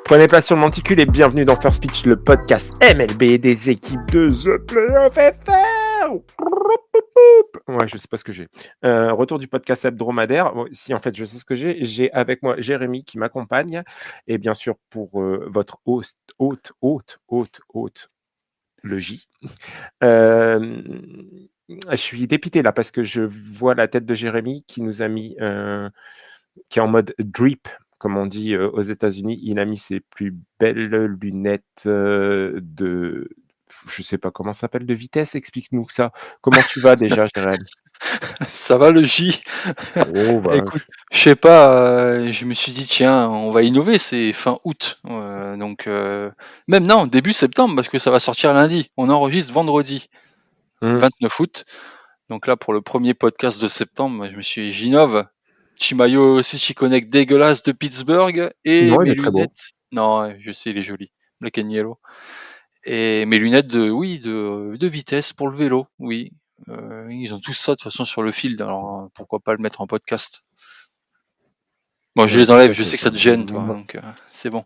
Prenez place sur le monticule et bienvenue dans First Pitch, le podcast MLB des équipes de The Playoff FR. Ouais, je sais pas ce que j'ai. Retour du podcast hebdomadaire. Bon, si, en fait, je sais ce que j'ai. J'ai avec moi Jérémy qui m'accompagne. Et bien sûr, pour votre hôte, le J. Je suis dépité là parce que je vois la tête de Jérémy qui nous a mis, qui est en mode drip, comme on dit aux États-Unis. Il a mis ses plus belles lunettes de, je sais pas comment ça s'appelle, de vitesse. Explique-nous ça. Comment tu vas déjà, Jérémy? Ça va le J? Oh, bah, Écoute, je sais pas, je me suis dit tiens, on va innover, c'est fin août, même non, début septembre parce que ça va sortir lundi. On enregistre vendredi 29 août. Donc là pour le premier podcast de septembre, je me suis Ginov, petit maillot City Connect dégueulasse de Pittsburgh et Non, il mes est très beau. lunettes. Non, je sais, il est joli, black and yellow. Et mes lunettes de vitesse pour le vélo, oui. Ils ont tous ça de toute façon sur le field, alors pourquoi pas le mettre en podcast. Bon, je Ouais, les tout enlève, à je fait. sais que ça te gêne, toi, donc c'est bon.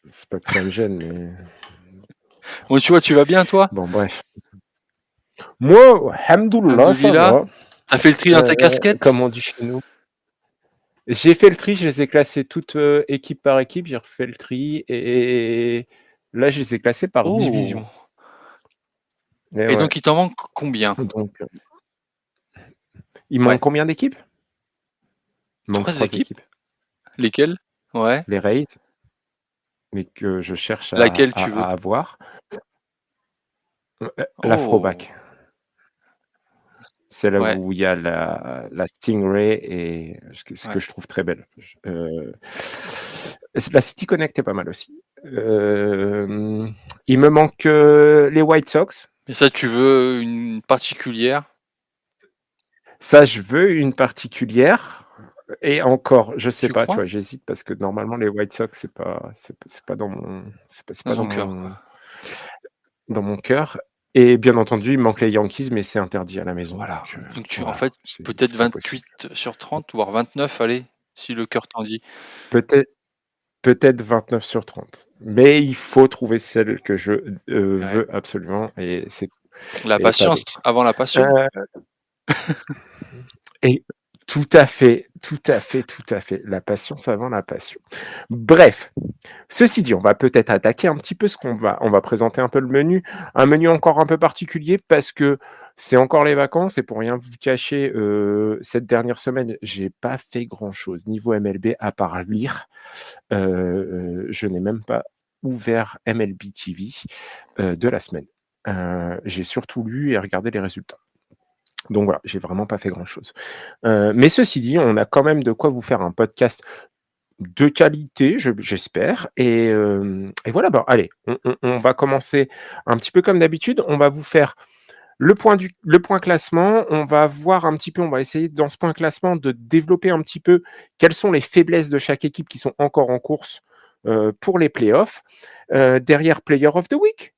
C'est pas que ça me gêne, mais Bon, tu vois, tu vas bien, toi? bon, bref. Moi, alhamdoulilah, ça Alhamdoulilah. va. T'as fait le tri dans tes casquettes? Comme on dit chez nous. J'ai fait le tri, je les ai classées toutes équipe par équipe. J'ai refait le tri et là, je les ai classées par Oh! division. Et Et ouais. donc, il t'en manque combien? Donc, il Ouais. manque combien d'équipes? Il manque 3 3 équipes? équipes. Lesquelles? Ouais. Les Rays, mais que je cherche Laquelle tu veux? à avoir. Oh! L'Afroback. C'est là Ouais, où il y a la Stingray et ce que ouais. je trouve très belle. La City Connect est pas mal aussi. Il me manque les White Sox. Mais ça, tu veux une particulière? Ça, je veux une particulière. Et encore, je sais Tu pas, tu crois? vois, j'hésite parce que normalement les White Sox c'est pas c'est Dans pas ton cœur, quoi. dans mon cœur. Et bien entendu, il me manque les Yankees, mais c'est interdit à la maison. Voilà. Donc, Donc en voilà, fait, peut-être c'est pas possible. 28 sur 30, voire 29, allez, si le cœur t'en dit. Peut-être peut-être 29 sur 30. Mais il faut trouver celle que je Ouais. veux absolument La et pas patience d'autre. avant la passion. Euh, Et tout à fait, tout à fait, tout à fait. La patience avant la passion. Bref, ceci dit, on va peut-être attaquer un petit peu on va présenter un peu le menu, un menu encore un peu particulier parce que c'est encore les vacances et pour rien vous cacher, cette dernière semaine, j'ai pas fait grand-chose niveau MLB à part lire. Je n'ai même pas ouvert MLB TV, de la semaine. J'ai surtout lu et regardé les résultats. Donc voilà, j'ai vraiment pas fait grand-chose. Mais ceci dit, on a quand même de quoi vous faire un podcast de qualité, j'espère. Et voilà, bah, allez, on va commencer un petit peu comme d'habitude. On va vous faire le point classement. On va voir un petit peu, on va essayer dans ce point classement de développer un petit peu quelles sont les faiblesses de chaque équipe qui sont encore en course pour les playoffs. Derrière Player of the Week.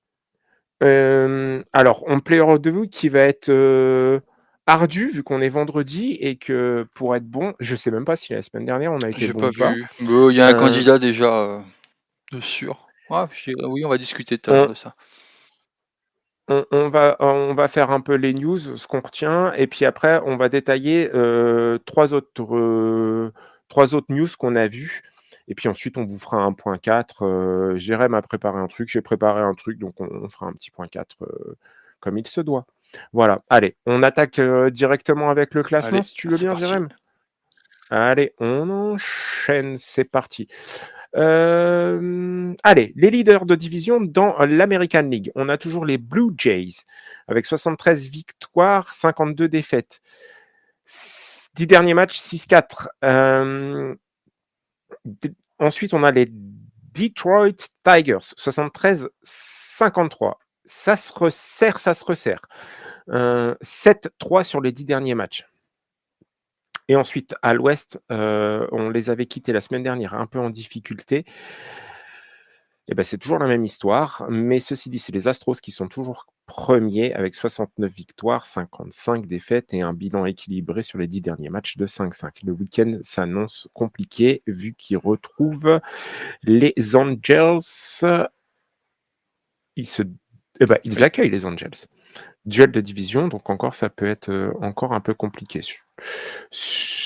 Alors, Player of the Week qui va être ardu vu qu'on est vendredi et que pour être bon, je sais même pas si la semaine dernière on a été J'ai bon pas ou pas. vu. Il y a un Euh, candidat déjà de sûr. Ah, oui, on va discuter tout à l'heure on, de ça. on va faire un peu les news, ce qu'on retient, et puis après on va détailler trois autres news qu'on a vues. Et puis ensuite on vous fera un point 4. Jérém a préparé un truc, j'ai préparé un truc, donc on fera un petit point 4 comme il se doit. Voilà, allez, on attaque directement avec le classement, Allez, si tu veux c'est bien, parti. Jérém. Allez, on enchaîne, c'est parti. Allez, les leaders de division dans l'American League. On a toujours les Blue Jays avec 73 victoires, 52 défaites. 10 derniers matchs, 6-4. Ensuite, on a les Detroit Tigers, 73-53. Ça se resserre, ça se resserre. 7-3 sur les 10 derniers matchs. Et ensuite, à l'ouest, on les avait quittés la semaine dernière un peu en difficulté. Et ben, c'est toujours la même histoire, mais ceci dit, c'est les Astros qui sont toujours premier avec 69 victoires, 55 défaites et un bilan équilibré sur les 10 derniers matchs de 5-5. Le week-end s'annonce compliqué vu qu'ils retrouvent les Angels. Ils accueillent les Angels. Duel de division, donc encore ça peut être encore un peu compliqué.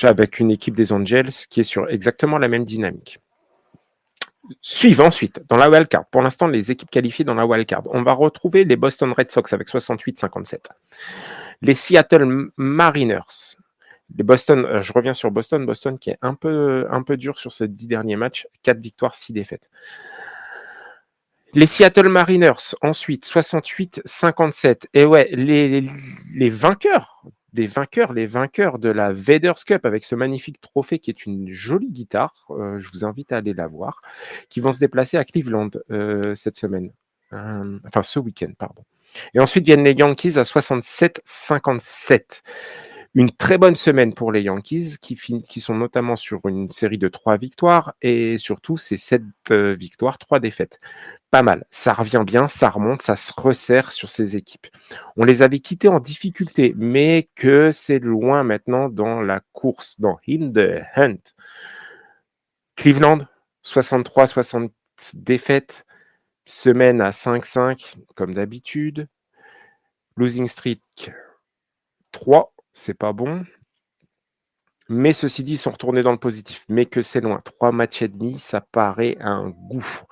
Avec une équipe des Angels qui est sur exactement la même dynamique. Suivent ensuite, dans la wildcard, pour l'instant les équipes qualifiées dans la wildcard, on va retrouver les Boston Red Sox avec 68-57. Les Seattle Mariners. Je reviens sur Boston qui est un peu dur sur ces 10 derniers matchs, 4 victoires, 6 défaites. Les Seattle Mariners, ensuite, 68-57. Et ouais, les vainqueurs de la Vaders Cup avec ce magnifique trophée qui est une jolie guitare, je vous invite à aller la voir, qui vont se déplacer à Cleveland cette semaine. Enfin, ce week-end, pardon. Et ensuite viennent les Yankees à 67-57. Une très bonne semaine pour les Yankees qui sont notamment sur une série de 3 victoires et surtout c'est 7 victoires, 3 défaites. Pas mal, ça revient bien, ça remonte, ça se resserre sur ces équipes. On les avait quittés en difficulté, mais que c'est loin maintenant dans la course, dans In the Hunt. Cleveland, 63-60 défaites, semaine à 5-5 comme d'habitude. Losing streak 3, c'est pas bon. Mais ceci dit, ils sont retournés dans le positif. Mais que c'est loin. 3 matchs et demi, ça paraît un gouffre.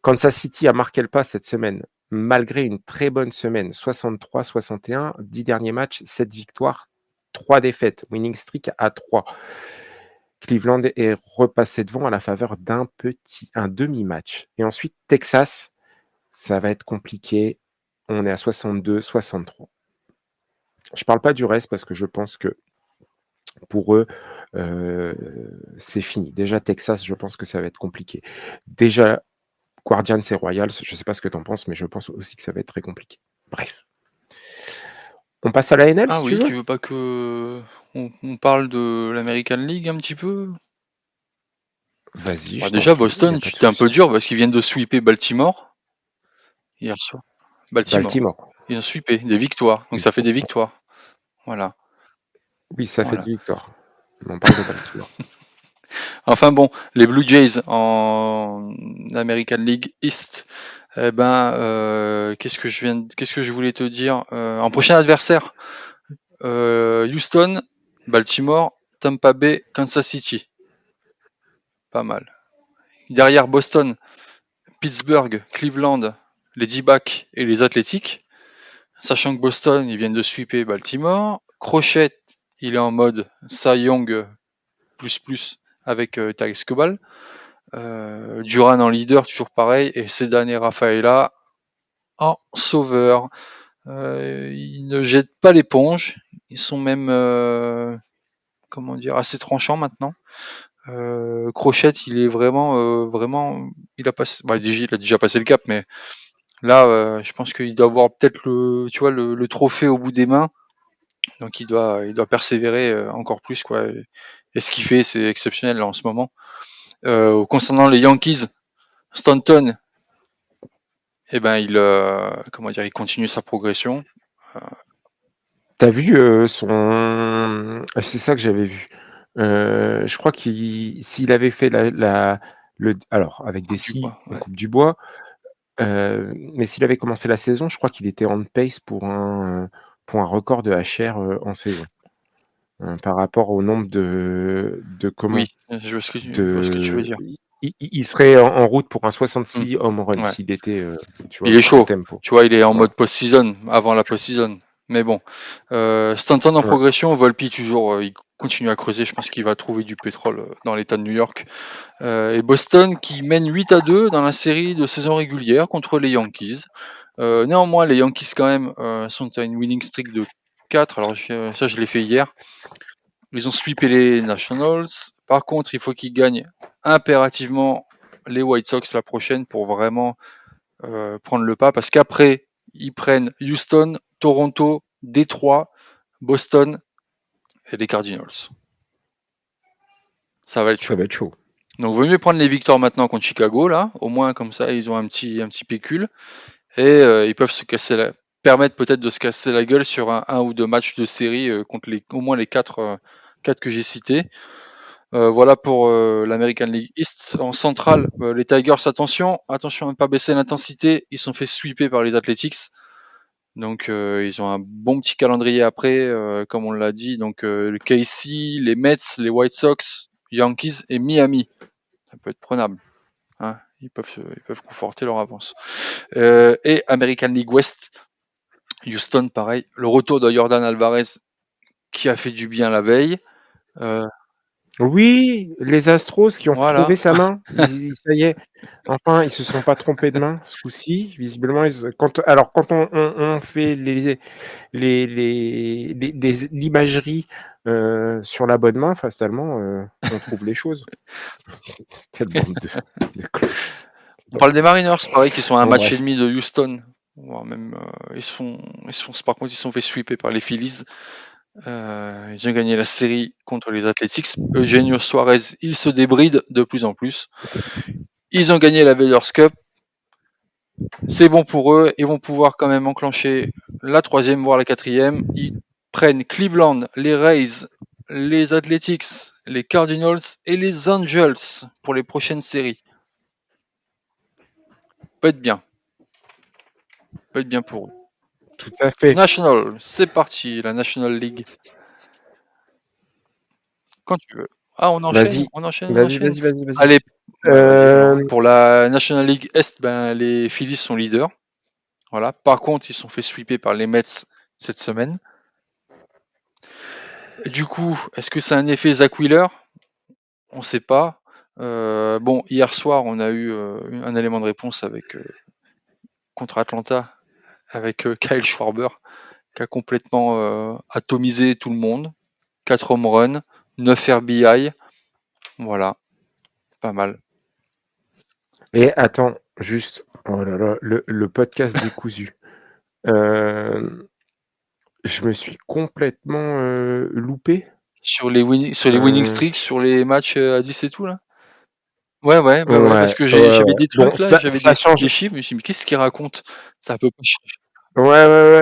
Kansas City a marqué le pas cette semaine, malgré une très bonne semaine. 63-61, 10 derniers matchs, 7 victoires, 3 défaites. Winning streak à 3. Cleveland est repassé devant à la faveur d'un demi-match. Et ensuite, Texas, ça va être compliqué. On est à 62-63. Je ne parle pas du reste parce que je pense que pour eux, c'est fini. Déjà, Texas, je pense que ça va être compliqué. Déjà, Guardians et Royals, je ne sais pas ce que tu en penses, mais je pense aussi que ça va être très compliqué. Bref. On passe à la NL, si tu veux. Tu veux pas que on parle de l'American League un petit peu? Vas-y, Bah, je t'en déjà, prie, il n'y Boston, a pas de c'était un peu souci. dur parce qu'ils viennent de sweeper Baltimore hier soir. Baltimore. Baltimore. Ils ont sweepé des victoires, donc ça fait des victoires. Voilà. Oui, ça fait Voilà. 10 victoires. On parle de Baltimore. Enfin bon, les Blue Jays en American League East. Qu'est-ce que je voulais te dire en prochain adversaire, Houston, Baltimore, Tampa Bay, Kansas City. Pas mal. Derrière Boston, Pittsburgh, Cleveland, les D-backs et les Athletics. Sachant que Boston, ils viennent de sweeper Baltimore. Crochet, il est en mode Cy Young plus avec Thales Kobal. Duran en leader, toujours pareil. Et Sedan et Rafaela en sauveur. Ils ne jettent pas l'éponge. Ils sont même assez tranchants maintenant. Crochet, il est vraiment, il a passé, il a déjà passé le cap, mais là, je pense qu'il doit avoir peut-être le trophée au bout des mains, donc il doit persévérer encore plus quoi. Et ce qu'il fait, c'est exceptionnel là, en ce moment. Concernant les Yankees, Stanton, il continue sa progression. T'as vu son... C'est ça que j'avais vu. Je crois s'il avait fait alors, avec des scies en Coupe du Bois, mais s'il avait commencé la saison, je crois qu'il était on pace pour un record de HR en saison. Par rapport au nombre de Oui, je vois ce que tu veux dire. Il serait en route pour un 66 home run Ouais. s'il était Il est au chaud, tempo. tu vois, il est en mode post-season, avant la post-season. Mais bon, Stanton en progression, Volpi toujours, il continue à creuser, je pense qu'il va trouver du pétrole dans l'état de New York. Et Boston qui mène 8-2 dans la série de saison régulière contre les Yankees. Néanmoins, les Yankees quand même sont à une winning streak de 4, alors ça je l'ai fait hier. Ils ont sweepé les Nationals. Par contre, il faut qu'ils gagnent impérativement les White Sox la prochaine pour vraiment prendre le pas, parce qu'après, ils prennent Houston, Toronto, Détroit, Boston et les Cardinals. Ça va être chaud. Ça va être chaud. Donc, vaut mieux prendre les victoires maintenant contre Chicago, là. Au moins, comme ça, ils ont un petit pécule. Et ils peuvent se casser permettre peut-être de se casser la gueule sur un ou deux matchs de série contre au moins les quatre que j'ai cités. Voilà pour l'American League East. En centrale, les Tigers, attention à ne pas baisser l'intensité. Ils sont fait sweeper par les Athletics. Donc ils ont un bon petit calendrier après, comme on l'a dit. Donc le KC, les Mets, les White Sox, Yankees et Miami. Ça peut être prenable. Hein. Ils peuvent conforter leur avance. Et American League West, Houston, pareil. Le retour de Jordan Alvarez qui a fait du bien la veille. Oui, les Astros qui ont Voilà. retrouvé sa main. Ça y est, enfin, ils se sont pas trompés de main ce coup-ci. Visiblement, quand on fait l'imagerie sur la bonne main, fatalement, on trouve les choses. Quelle bande de cloches. On parle des Mariners, pareil, qui sont à un Bon, match et bref. demi de Houston. Voire même, par contre, ils se sont fait sweeper par les Phillies. Ils ont gagné la série contre les Athletics. Eugenio Suarez, il se débride de plus en plus. Ils ont gagné la Veterans Cup. C'est bon pour eux. Ils vont pouvoir quand même enclencher la troisième, voire la quatrième. Ils prennent Cleveland, les Rays, les Athletics, les Cardinals et les Angels pour les prochaines séries. Peut être bien. Peut être bien pour eux. Tout à fait. National, c'est parti, la National League. Quand tu veux. Ah, on enchaîne, Vas-y. on enchaîne, on Vas-y, enchaîne. vas-y, vas-y, vas-y. Allez, ouais, vas-y alors. Pour la National League Est, les Phillies sont leaders. Voilà. Par contre, ils sont fait sweeper par les Mets cette semaine. Du coup, est-ce que c'est un effet Zach Wheeler? On ne sait pas. Bon, hier soir, on a eu un élément de réponse contre Atlanta avec Kyle Schwarber qui a complètement atomisé tout le monde. 4 home runs, 9 RBI. Voilà, pas mal. Et attends, juste, oh là là, le podcast décousu. Je me suis complètement loupé. Sur les winning Euh, streaks, sur les matchs à 10 et tout là? Ouais, parce ouais, que ouais, j'avais ouais. des Bon, trucs là, j'avais ça des change. chiffres, mais je me suis dit: «Mais qu'est-ce qu'il raconte?» Ça peut pas changer. Ouais, ouais,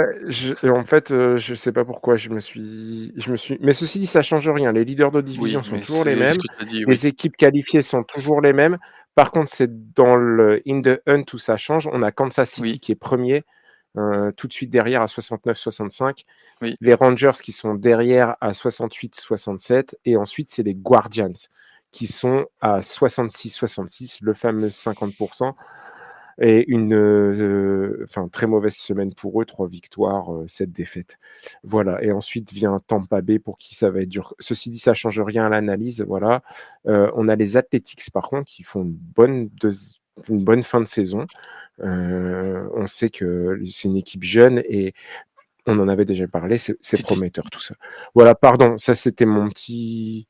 ouais. En fait, je sais pas pourquoi mais ceci dit, ça change rien. Les leaders de Oui, division sont mais toujours les c'est ce mêmes. que tu as dit, oui. Les équipes qualifiées sont toujours les mêmes. Par contre, c'est dans le in the hunt où ça change. On a Kansas City Oui, qui est premier, tout de suite derrière à 69-65. oui. Les Rangers qui sont derrière à 68-67 et ensuite c'est les Guardians qui sont à 66-66, le fameux 50%. Et très mauvaise semaine pour eux, 3 victoires, 7 défaites. Voilà, et ensuite vient Tampa Bay pour qui ça va être dur. Ceci dit, ça change rien à l'analyse, voilà. On a les Athletics par contre qui font une bonne fin de saison. On sait que c'est une équipe jeune et on en avait déjà parlé, c'est prometteur tout ça. Voilà, pardon, ça c'était mon petit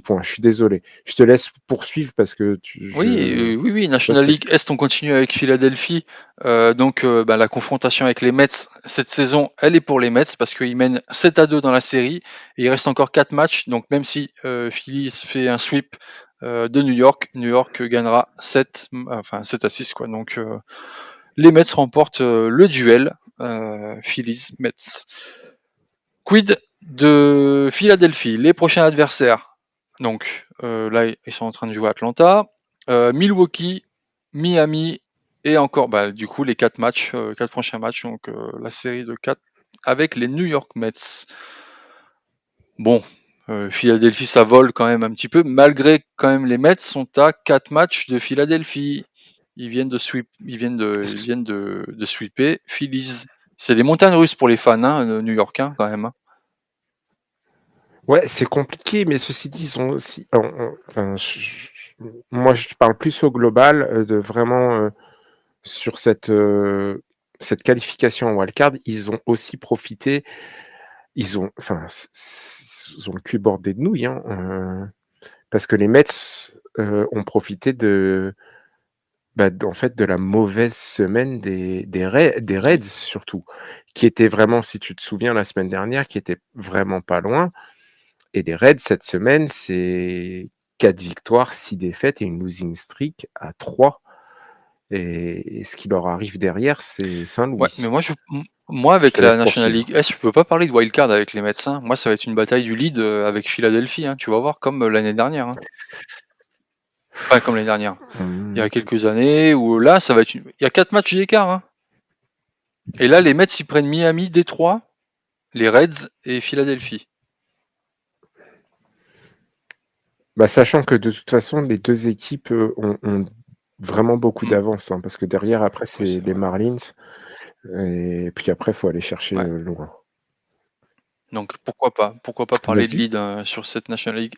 point. Je suis désolé. Je te laisse poursuivre parce que Oui, je sais pas ce National que tu League Est, on continue avec Philadelphie. La confrontation avec les Mets cette saison, elle est pour les Mets parce qu'ils mènent 7-2 dans la série. Et il reste encore 4 matchs. Donc même si Philly fait un sweep de New York gagnera 7-6 quoi. Donc les Mets remportent le duel Phillies-Mets. Quid de Philadelphie, les prochains adversaires. Donc là, ils sont en train de jouer à Atlanta, Milwaukee, Miami et encore, du coup, les 4 prochains matchs. Donc la série de 4 avec les New York Mets. Bon, Philadelphie, ça vole quand même un petit peu, malgré quand même les Mets sont à 4 matchs de Philadelphie. Ils viennent de sweeper Phillies. C'est des montagnes russes pour les fans new-yorkais quand même. Ouais, c'est compliqué, mais ceci dit, ils ont aussi moi, je parle plus au global, de vraiment, sur cette qualification en wildcard, ils ont aussi profité. Ils ont le cul bordé de nouilles, hein, parce que les Mets, ont profité en fait, de la mauvaise semaine des Reds surtout, qui étaient vraiment, si tu te souviens, la semaine dernière, qui étaient vraiment pas loin. Et les Reds, cette semaine, c'est 4 victoires, 6 défaites et une losing streak à 3. Et ce qui leur arrive derrière, c'est Ouais, mais Saint-Louis. Moi, Je avec te la laisse National poursuivre. League Est, je peux pas parler de wildcard avec les médecins. Moi, ça va être une bataille du lead avec Philadelphie, hein. Tu vas voir, comme l'année dernière, hein. Enfin, comme l'année dernière. Il y a Mmh. quelques années où là, ça va être il y a 4 matchs d'écart, hein. Et là, les Mets, ils prennent Miami, Détroit, les Reds et Philadelphie. Bah, sachant que de toute façon, les 2 équipes, ont vraiment beaucoup Mmh. d'avance, hein, parce que derrière, après, Oui, c'est c'est les vrai. Marlins et puis après, il faut aller chercher, Ouais. loin. Donc pourquoi pas? Pourquoi pas parler de Vas-y. lead sur cette National League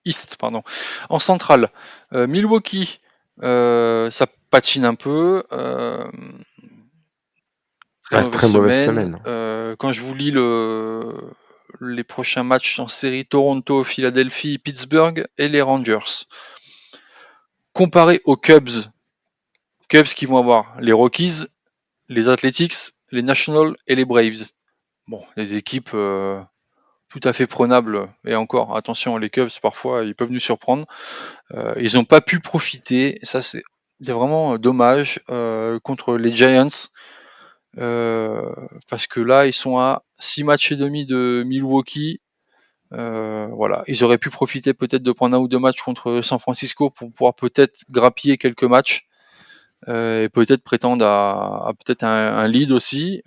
East, pardon. En centrale, Milwaukee, ça patine un peu. Très Ah, mauvaise très mauvaise semaine. semaine. Quand je vous lis les prochains matchs en série, Toronto, Philadelphie, Pittsburgh et les Rangers. Comparé aux Cubs qui vont avoir les Rockies, les Athletics, les Nationals et les Braves. Bon, des équipes tout à fait prenables. Et encore, attention, les Cubs, parfois, ils peuvent nous surprendre. Ils n'ont pas pu profiter. Ça, c'est vraiment dommage contre les Giants. Parce que là, ils sont à 6 matchs et demi de Milwaukee. Voilà, ils auraient pu profiter peut-être de prendre un ou deux matchs contre San Francisco pour pouvoir peut-être grappiller quelques matchs et peut-être prétendre à peut-être un lead aussi.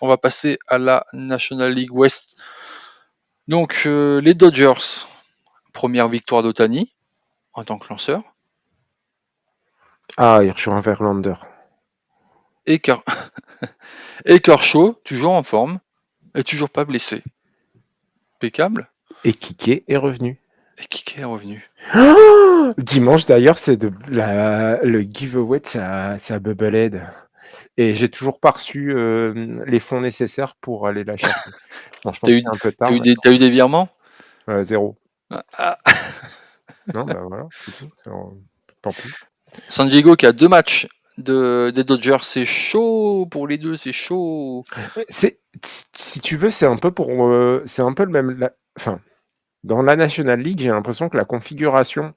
On va passer à la National League West. Donc les Dodgers, première victoire d'Otani en tant que lanceur. Ah, il rejoint Verlander. Et, et Kershaw, toujours en forme et toujours pas blessé. Impeccable. Et Kiké est revenu. Et Kike est revenu. Dimanche d'ailleurs, c'est le giveaway de sa Bubblehead. Et j'ai toujours pas reçu les fonds nécessaires pour aller la chercher. Bon, je T'as pense eu, qu'il est un peu t'as tard eu des, maintenant. t'as eu des virements? 0. Ah. Non, bah voilà, c'est tout. Tant pis. San Diego qui a 2 matchs des Dodgers, c'est chaud pour les deux, c'est chaud. Si tu veux, c'est un peu c'est un peu le même. Enfin, dans la National League, j'ai l'impression que la configuration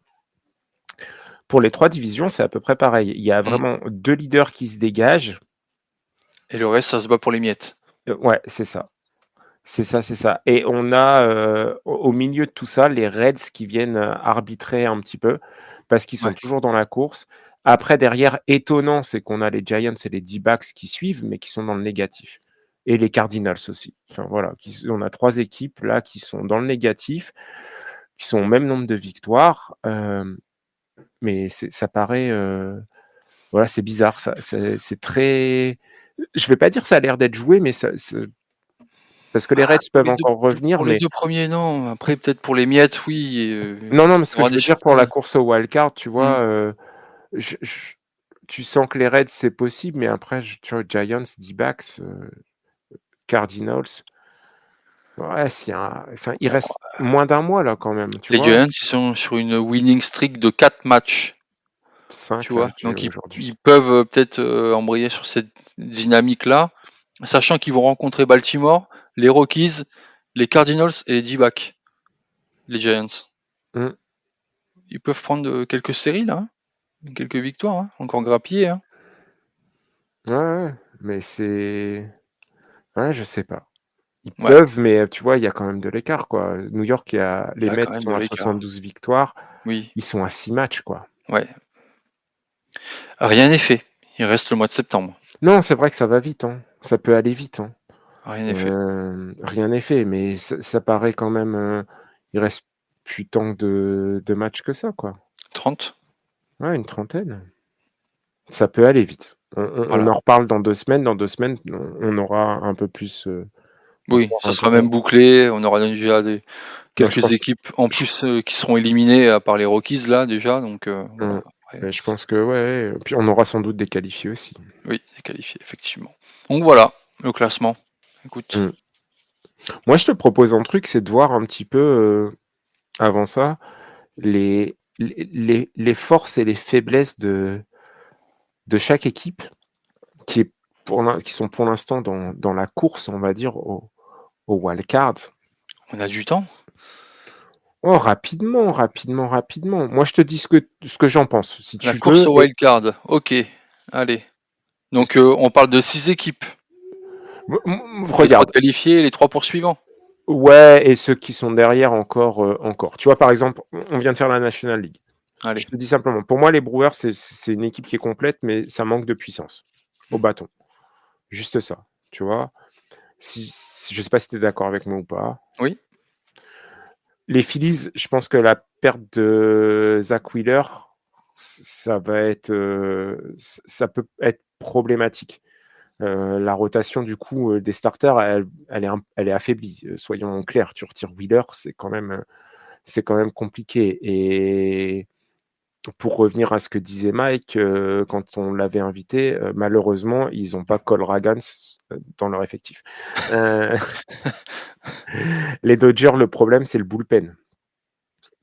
pour les 3 divisions, c'est à peu près pareil. Il y a Mm. vraiment 2 leaders qui se dégagent. Et le reste, ça se bat pour les miettes. Ouais, c'est ça. C'est ça, c'est ça. Et on a au milieu de tout ça les Reds qui viennent arbitrer un petit peu parce qu'ils sont Ouais, toujours dans la course. Après, derrière, étonnant, c'est qu'on a les Giants et les D-backs qui suivent, mais qui sont dans le négatif. Et les Cardinals aussi. Enfin voilà, on a 3 équipes là qui sont dans le négatif, qui sont au même nombre de victoires. Mais ça paraît, voilà, c'est bizarre. C'est très. Je vais pas dire ça a l'air d'être joué, mais parce que les ah, Reds peuvent encore revenir, pour les mais 2 premiers, non. Après, peut-être pour les miettes, oui. non, non, mais ce Il y que aura je des veux dire pour la surprises. course au wildcard, tu Mm. vois, je tu sens que les Reds, c'est possible, mais après, tu vois, Giants, D-backs, Cardinals, ouais, enfin, il Bon, reste moins d'un mois là quand même, tu les vois? Giants, ils sont sur une winning streak de 4 matchs, tu 5 là, vois. j'ai Donc, ils aujourd'hui. peuvent peut-être embrayer sur cette dynamique-là, sachant qu'ils vont rencontrer Baltimore, les Rockies, les Cardinals et les D-backs, les Giants. Mmh. Ils peuvent prendre quelques séries là, hein, quelques victoires, hein, encore grappiller, hein. Ouais, ouais, mais ouais, je sais pas. Ils Ouais, peuvent, mais tu vois, il y a quand même de l'écart, quoi. New York, il y les a Mets quand même de sont à l'écart. 72 victoires, Oui, ils sont à 6 matchs, quoi. ouais. Rien n'est fait. Il reste le mois de septembre. Non, c'est vrai que ça va vite, hein. Ça peut aller vite, hein. Rien n'est fait. Rien n'est fait, mais ça paraît quand même, il reste plus tant de matchs que ça, quoi. 30. Ouais, une trentaine. Ça peut aller vite. On Voilà. en reparle dans 2 semaines. Dans 2 semaines, on aura un peu plus, Oui, encore ça un peu sera même bouclé. On aura déjà non, je quelques pense que équipes en je plus qui seront éliminées à part les Rockies là déjà. Donc mmh, voilà. Après, mais je pense que ouais, puis on aura sans doute des qualifiés aussi. oui, c'est qualifié effectivement. Donc voilà le classement. Écoute, Mmh. Moi, je te propose un truc, c'est de voir un petit peu, avant ça, les forces et les faiblesses de chaque équipe qui est qui sont pour l'instant dans la course, on va dire, au wildcard. on a du temps. Oh, rapidement, rapidement, rapidement. Moi, je te dis ce que j'en pense, si La tu course veux. au Et wild card. Ok. Allez. Donc si on parle de 6 équipes. Les 3 Regarde. qualifiés et les 3 poursuivants. Ouais, et ceux qui sont derrière encore. Tu vois, par exemple, on vient de faire la National League. Je Allez. te dis simplement, pour moi, les Brewers, c'est une équipe qui est complète, mais ça manque de puissance au Mmh. bâton. Juste ça, tu vois? Je sais pas si tu es d'accord avec moi ou pas. Oui, Les Phillies, je pense que la perte de Zach Wheeler, ça va être, ça peut être problématique. La rotation du coup, des starters, elle est affaiblie, soyons clairs. Tu retires Wheeler, c'est quand même compliqué. Et pour revenir à ce que disait Mike, quand on l'avait invité, malheureusement, ils ont pas Cole Ragans, dans leur effectif. Heu, les Dodgers, le problème, c'est le bullpen.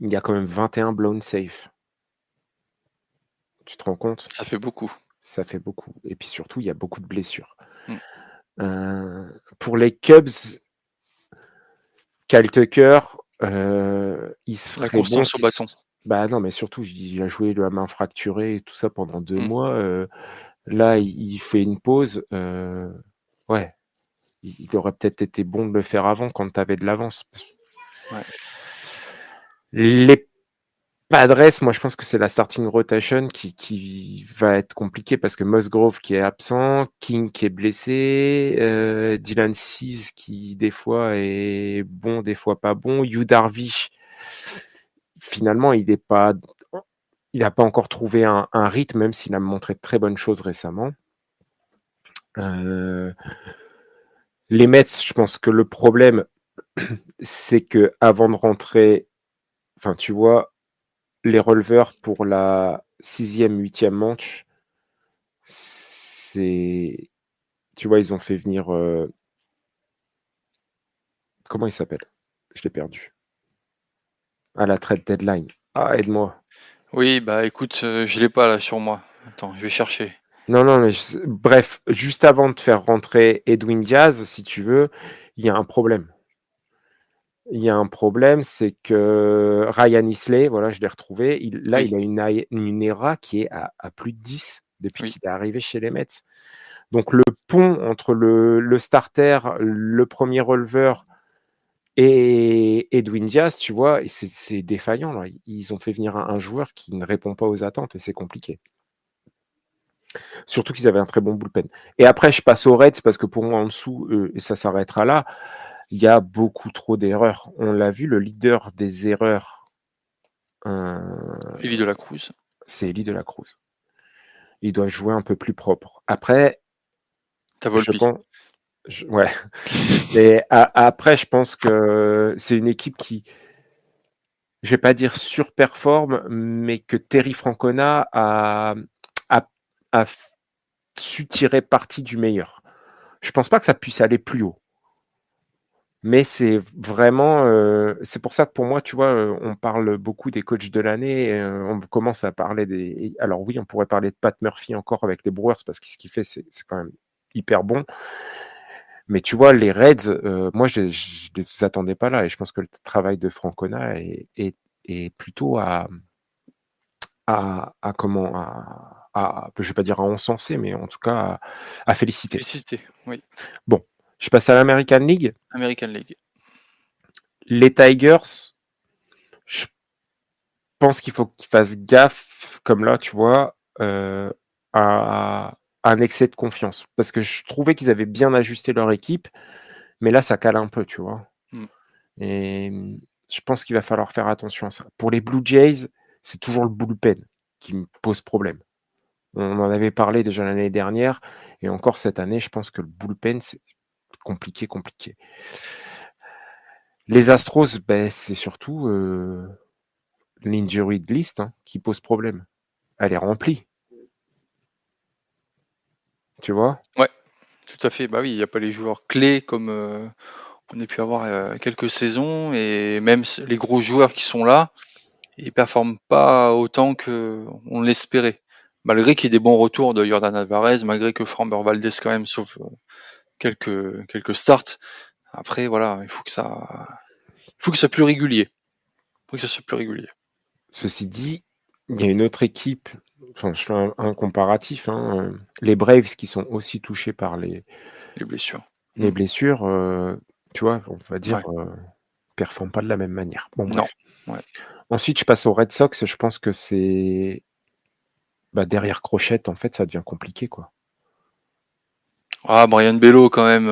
Il y a quand même 21 blown safe. Tu te rends compte? ça fait beaucoup. Ça fait beaucoup et puis surtout, il y a beaucoup de blessures. Mmh. Pour les Cubs, Kyle Tucker, il La serait bon constance au qu'il s bâton. bah, non, mais surtout, il a joué la main fracturée et tout ça pendant 2 Mmh. mois, là, il fait une pause, ouais, il aurait peut-être été bon de le faire avant quand tu avais de l'avance. Ouais. Les Padres, moi, je pense que c'est la starting rotation qui va être compliquée parce que Musgrove qui est absent, King qui est blessé, Dylan Cease qui des fois est bon, des fois pas bon, Yu Darvish, finalement, il n'a pas encore trouvé un rythme, même s'il a montré de très bonnes choses récemment. Les Mets, je pense que le problème, c'est que avant de rentrer, enfin, tu vois, les releveurs pour la 6e, 8e manche, c'est tu vois, ils ont fait venir, comment il s'appelle? Je l'ai perdu. À la trade deadline. Ah, aide-moi. Oui, bah, écoute, je l'ai pas là sur moi. Attends, je vais chercher. Non, non, mais bref, juste avant de faire rentrer Edwin Diaz, si tu veux, il y a un problème. Il y a un problème, c'est que Ryan Isley, voilà, je l'ai retrouvé, il Oui, a une ERA qui est à plus de 10 depuis oui. qu'il est arrivé chez les Mets. Donc le pont entre le starter, le premier releveur et Edwin Diaz, tu vois, et c'est défaillant là. Ils ont fait venir un joueur qui ne répond pas aux attentes et c'est compliqué. Surtout qu'ils avaient un très bon bullpen. Et après, je passe aux Reds parce que pour moi, en dessous, et ça s'arrêtera là, il y a beaucoup trop d'erreurs. On l'a vu, le leader des erreurs, Elie de la Cruz. c'est Elly De La Cruz. Il doit jouer un peu plus propre. Après, Tu je Volpi. pense, ouais. Mais après, je pense que c'est une équipe qui, je vais pas dire surperforme, mais que Terry Francona a, a su tirer parti du meilleur. Je pense pas que ça puisse aller plus haut. Mais c'est vraiment, c'est pour ça que pour moi, tu vois, on parle beaucoup des coachs de l'année, on commence à parler des alors oui, on pourrait parler de Pat Murphy encore avec les Brewers parce que ce qu'il fait, c'est quand même hyper bon. Mais tu vois, les Reds, moi je les attendais pas là et je pense que le travail de Francona est plutôt à comment? Je vais pas dire à encenser, mais en tout cas à féliciter. Félicité, oui. Bon, je passe à l'American League. American League. Les Tigers, je pense qu'il faut qu'ils fassent gaffe, comme là, tu vois, à un excès de confiance. Parce que je trouvais qu'ils avaient bien ajusté leur équipe, mais là, ça cale un peu, tu vois. Mmh. Et je pense qu'il va falloir faire attention à ça. Pour les Blue Jays, c'est toujours le bullpen qui me pose problème. On en avait parlé déjà l'année dernière, et encore cette année, je pense que le bullpen, c'est compliqué, compliqué. Les Astros, ben, c'est surtout l'injury list qui pose problème. Elle est remplie, tu vois. Ouais, tout à fait. Bah, oui, il y a pas les joueurs clés comme, on a pu avoir, quelques saisons et même les gros joueurs qui sont là, ils performent pas autant qu'on l'espérait. Malgré qu'il y ait des bons retours de Yordan Alvarez, malgré que Framber Valdez quand même sauve quelques starts. Après voilà, il faut que ça soit plus régulier. Il faut que ça soit plus régulier. Ceci dit, il y a une autre équipe, enfin, je fais un comparatif, les Braves qui sont aussi touchés par Les blessures. Les blessures, tu vois, on va dire, Ouais. performent pas de la même manière. Bon Non. bref. Ouais. Ensuite, je passe aux Red Sox, je pense que c'est derrière Crochet, en fait, ça devient compliqué, quoi. Ah, Brian Bello quand même,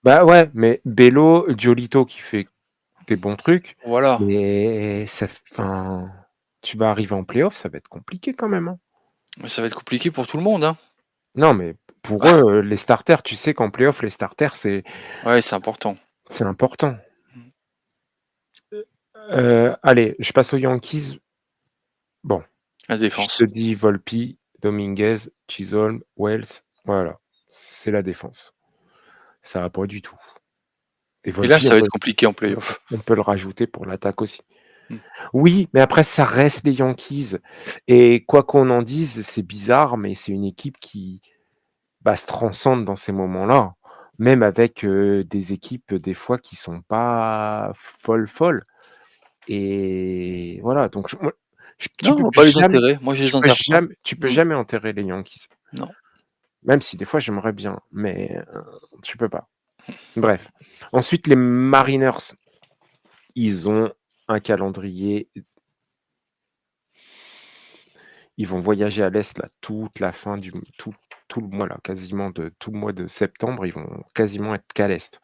Bah, ouais, mais Bello, Giolito qui fait des bons trucs, voilà. mais ça f enfin, tu vas arriver en playoff, ça va être compliqué quand même, hein. Mais ça va être compliqué pour tout le monde, hein. Non, mais pour eux, les starters, tu sais qu'en playoff, les starters, Ouais, c'est important. c'est important. Mmh. Allez, je passe aux Yankees. Bon, La je te défense. dis Volpi, Dominguez, Chisholm, Wells, voilà, c'est la défense. Ça va pas du tout et Et là, Volpi, ça va être compliqué en play-off. on peut le rajouter pour l'attaque aussi. Mmh. Oui, mais après ça reste les Yankees et quoi qu'on en dise, c'est bizarre, mais c'est une équipe qui, se transcende dans ces moments-là, même avec, des équipes, des fois, qui sont pas folles et voilà, donc moi, tu Non, peux on va pas les jamais enterrer. Moi, je les enterre pas. Mmh. enterrer les Yankees. Non. Même si des fois j'aimerais bien, mais tu peux pas. Bref. Ensuite, les Mariners, ils ont un calendrier. Ils vont voyager à l'est là, toute la fin du tout le mois là, quasiment de tout le mois de septembre, ils vont quasiment être qu'à l'est.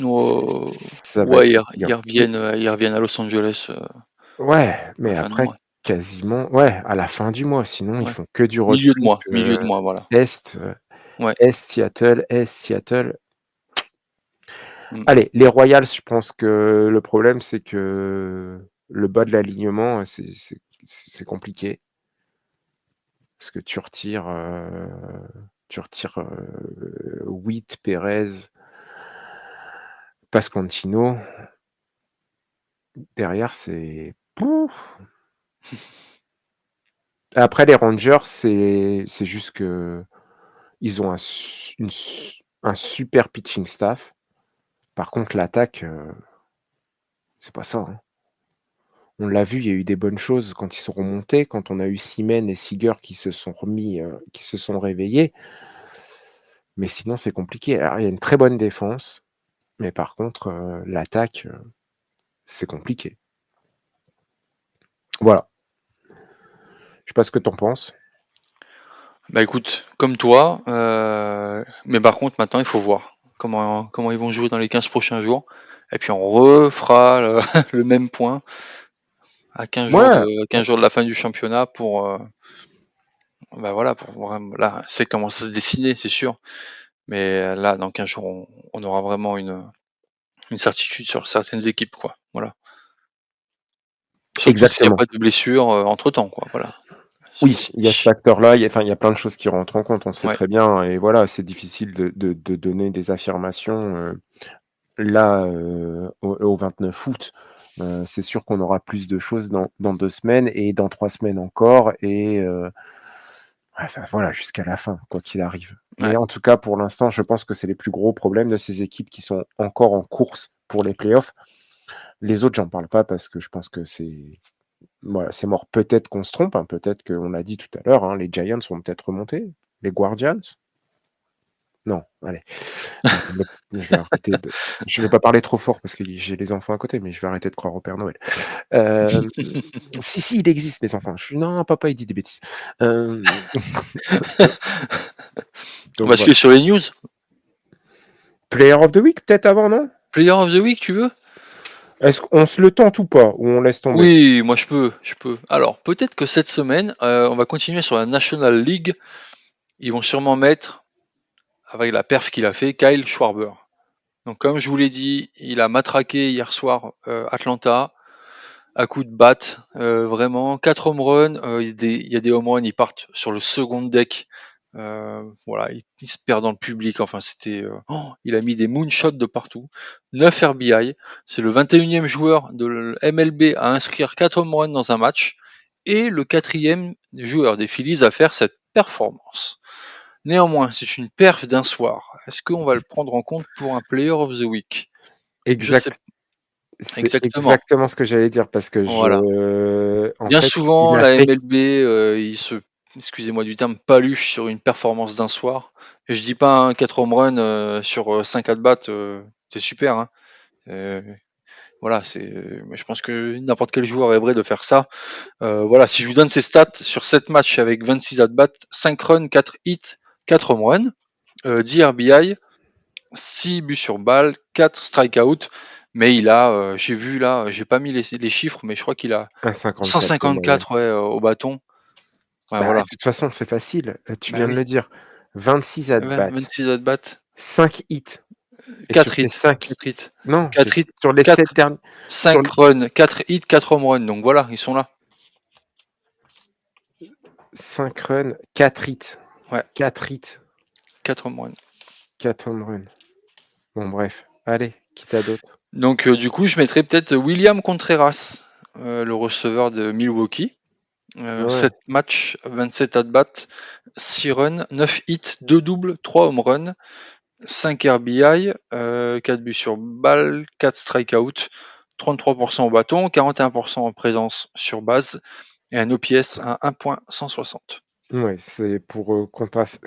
Oh, Ça va ouais, être fatigant et ils reviennent à Los Angeles, ouais, à la mais fin du après mois. quasiment ouais, à la fin du mois, sinon ils Ouais. font que du road trip, Milieu de mois, voilà. est, Ouais. est, Seattle. Mmh. Allez, les Royals, je pense que le problème, c'est que le bas de l'alignement, c'est compliqué. Parce que tu retires, Witt, Pérez, Pasquantino. Derrière, c'est pouf! Après les Rangers, c'est juste qu'ils ont un super pitching staff. Par contre, l'attaque, c'est pas ça, hein. On l'a vu, il y a eu des bonnes choses quand ils sont remontés, quand on a eu Seaman et Seager qui se sont remis, qui se sont réveillés. Mais sinon, c'est compliqué. Alors, il y a une très bonne défense, mais par contre, l'attaque, c'est compliqué. Voilà. Je sais pas ce que tu en penses? Bah, écoute, comme toi, mais par contre, maintenant, il faut voir comment ils vont jouer dans les 15 prochains jours et puis on refera le le même point à Ouais, 15 jours de la fin du championnat pour, bah, voilà, pour voir là, c'est commence à se dessiner, c'est sûr, mais là, dans 15 jours, on aura vraiment une certitude sur certaines équipes, quoi, voilà. Surtout s'il y a exactement. pas de blessures, entre-temps, quoi, voilà. Oui, il y a ce facteur-là, il y a plein de choses qui rentrent en compte, on sait Ouais, très bien et voilà, c'est difficile de donner des affirmations, là, au 29 août. C'est sûr qu'on aura plus de choses dans 2 semaines et dans 3 semaines encore et enfin voilà, jusqu'à la fin, quoi qu'il arrive. ouais, Mais en tout cas, pour l'instant, je pense que c'est les plus gros problèmes de ces équipes qui sont encore en course pour les playoffs. Les autres, j'en parle pas parce que je pense que c'est voilà, c'est mort. Peut-être qu'on se trompe, hein, peut-être qu'on l'a dit tout à l'heure, hein, les Giants vont peut-être remonter, les Guardians? Non, allez, je vais arrêter de je vais pas parler trop fort parce que j'ai les enfants à côté, mais je vais arrêter de croire au Père Noël. Hem, si, si, il existe les enfants. Je suis non, papa, il dit des bêtises. Hem, on donc voilà. bascule sur les news. Player of the week peut-être avant, non? Player of the week, tu veux? Est-ce qu'on se le tente ou pas? Ou on laisse tomber? Oui, moi je peux. Alors, peut-être que cette semaine, on va continuer sur la National League. Ils vont sûrement mettre, avec la perf qu'il a fait, Kyle Schwarber. Donc, comme je vous l'ai dit, il a matraqué hier soir Atlanta à coup de batte. Vraiment, 4 home runs. Il y a des home runs, ils partent sur le second deck. Voilà, il se perd dans le public. Enfin, il a mis des moonshots de partout. 9 RBI. C'est le 21e joueur de MLB à inscrire 4 home runs dans un match. Et le 4e joueur des Phillies à faire cette performance. Néanmoins, c'est une perf d'un soir. Est-ce qu'on va le prendre en compte pour un Player of the Week? Je sais Exact. C'est exactement. exactement ce que j'allais dire parce que Voilà. en Bien fait, il souvent, a la fait MLB, excusez-moi du terme, paluche sur une performance d'un soir. Et je dis pas 4 home runs sur 5 at-bats, c'est super, hein. Voilà, je pense que n'importe quel joueur rêverait de faire ça. Voilà, si je vous donne ses stats sur 7 matchs avec 26 at-bats, 5 runs, 4 hits, 4 home runs, 10 RBI, 6 buts sur balle, 4 strikeouts. Mais il a, j'ai vu là, j'ai pas mis les chiffres, mais je crois qu'il a 1,54 de moyenne. 154 au bâton. Ouais, Bah, de voilà. toute façon, c'est facile. Tu Bah viens de oui. le dire. 26 at-bats, 26 at-bats, 5 hits. Et sur 4 ces hits, 5 4 hits, non, 4 hits, sur les 4, 7 derniers, sur 5 runs, 4 hits, 4 home runs. Donc voilà, ils sont là. 5 runs, 4 hits. Ouais, 4 hits, 4 home runs. 4 home runs. Bon, bref. Allez, qui t'a d'autre? Donc du coup, je mettrais peut-être William Contreras, le receveur de Milwaukee. Ouais. 7 matchs, 27 at-bats, 6 runs, 9 hits, 2 doubles, 3 home runs, 5 RBI, 4 buts sur balle, 4 strikeouts, 33% au bâton, 41% en présence sur base et un OPS à 1.160. Ouais, c'est pour contreras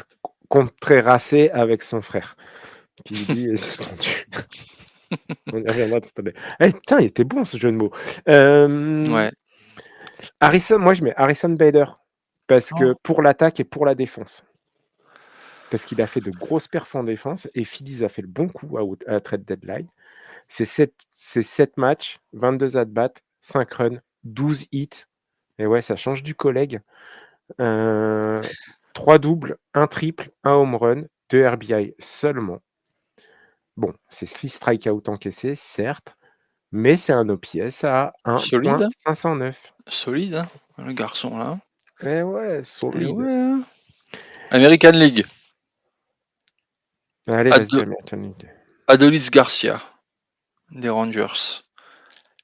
avec son frère, qui lui est suspendu. On y reviendra tout à l'heure. Eh, putain, il était bon ce jeu de mots. Ouais. Harrison, moi je mets Harrison Bader parce Oh, que pour l'attaque et pour la défense. Parce qu'il a fait de grosses perfs en défense et Phillies a fait le bon coup à la trade deadline. C'est 7 matchs, 22 at-bats, 5 runs, 12 hits. Et ouais, ça change du collègue. 3 doubles, 1 triple, 1 home run, 2 RBI seulement. Bon, c'est 6 strikeouts encaissés, certes, mais c'est un OPS à solide, hein, 1.509. solide, hein, le garçon là. Eh ouais, Et solide. ouais, hein. American League, Allez, vas-y, Ado- American League. Adolis Garcia des Rangers.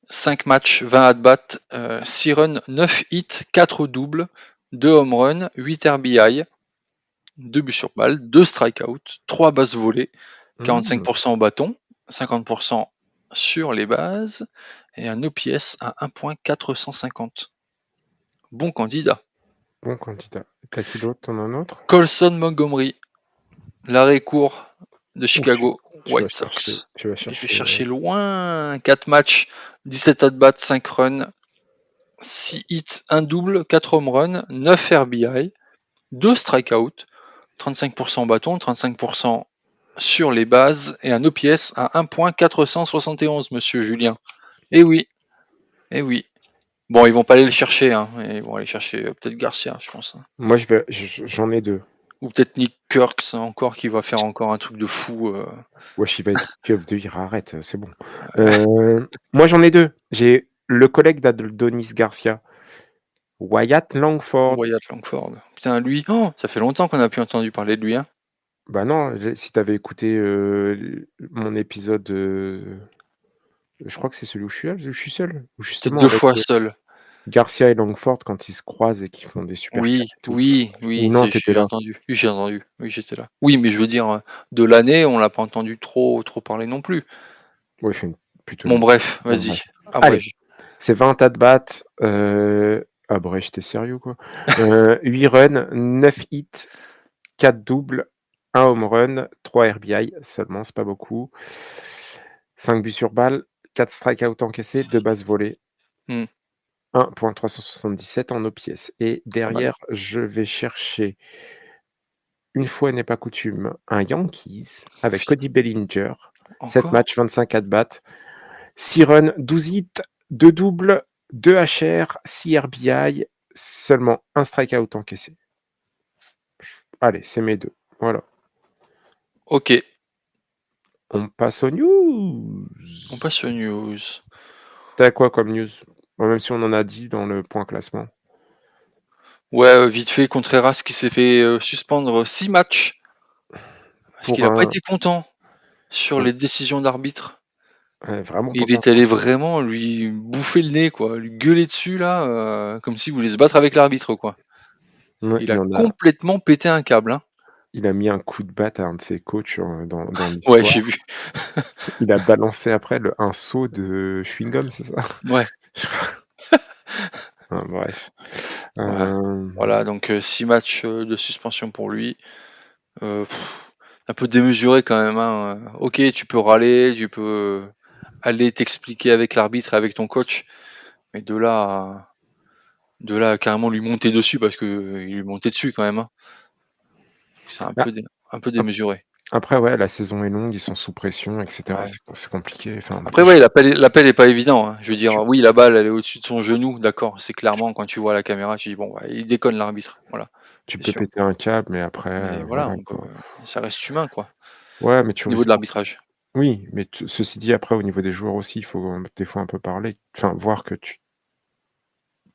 5 matchs, 20 at-bats, 6 runs, 9 hits, 4 doubles, 2 home runs, 8 RBI, 2 buts sur balle, 2 strikeouts, 3 bases volées, Mmh, 45% au bâton, 50% sur les bases et un OPS à 1.450. Bon candidat. bon candidat. T'as qui d'autre? T'en as un autre? Colson Montgomery, l'arrêt court de Ou Chicago tu White vas chercher, Sox. tu vas Je vais chercher. chercher loin. 4 matchs, 17 at-bats, 5 runs, 6 hits, 1 double, 4 home runs, 9 RBI, 2 strikeouts, 35% bâton, 35% sur les bases et un OPS à 1.471, monsieur Julien. Eh oui, eh oui. Bon, ils vont pas aller le chercher, hein. Ils vont aller chercher peut-être Garcia, je pense, hein. Moi, j'en ai 2. Ou peut-être Nick Kirks encore qui va faire encore un truc de fou. Wesh, il va être Rookie of the Year, arrête, c'est bon. Moi, j'en ai 2. J'ai le collègue d'Adonis Garcia, Wyatt Langford. Wyatt Langford. Putain, lui, oh, ça fait longtemps qu'on a plus entendu parler de lui, hein. Bah non, si t'avais écouté mon épisode, je crois que c'est celui où je suis seul, où C'est justement deux avec fois seul. Garcia et Langford quand ils se croisent et qu'ils font des super Oui, cartes et tout. oui, Ou oui, non, t'étais j'ai là. entendu. Oui, j'ai entendu. Oui, j'étais là. Oui, mais je veux dire, de l'année, on l'a pas entendu trop parler non plus. Ouais, il fait plutôt Bon, une. bref, Bon, bref. vas-y, Allez, abrège. c'est 20 at-bats. Bref, t'es sérieux quoi? 8 runs, 9 hits, 4 doubles, 1 home run, 3 RBI seulement, c'est pas beaucoup. 5 buts sur balle, 4 strikeouts encaissés, 2 bases volées, Hmm, 1.377 en OPS. Et pas mal. derrière, je vais chercher, une fois n'est pas coutume, un Yankees avec Putain, Cody Bellinger. 7 encore? matchs, 25 at-bats, 6 runs, 12 hits, 2 doubles, 2 HR, 6 RBI, seulement un strikeout encaissé. Allez, c'est mes deux. Voilà. Ok, On passe aux news. on passe aux news. T'as quoi comme news? Bon, même si on en a dit dans le point classement. Ouais, vite fait, Contreras qui s'est fait suspendre 6 matchs parce qu'il Pour n'a pas un. été content sur les décisions d'arbitre. Vraiment pas Il est allé content. vraiment lui bouffer le nez, quoi, lui gueuler dessus là, comme s'il voulait se battre avec l'arbitre, quoi. Ouais, Il a complètement pété un câble, hein. il a mis un coup de batte à un de ses coachs dans Ouais, j'ai l'histoire. vu. Il a balancé après un seau de chewing-gum, c'est ça? Ouais. Bref. Ouais. Voilà, donc 6 matchs de suspension pour lui. Un peu démesuré quand même, hein. Ok, tu peux râler, tu peux aller t'expliquer avec l'arbitre et avec ton coach, mais de là à carrément lui monter dessus parce que il lui montait dessus quand même, hein. C'est Bah, un peu ap démesuré. après ouais, la saison est longue, ils sont sous pression et cetera. Ouais. C'est compliqué, enfin, Après, je ouais, l'appel est pas évident, hein. Je veux dire, tu oui, la balle, elle est au-dessus de son genou, d'accord. C'est clairement quand tu vois la caméra, tu dis bon, bah, il déconne l'arbitre, voilà, tu c'est peux sûr. péter un câble, mais après, Mais voilà, voilà quoi. ça reste humain, quoi, Ouais, mais tu au niveau de risques l'arbitrage. oui, mais ceci dit, après au niveau des joueurs aussi, il faut des fois un peu parler, enfin voir que Un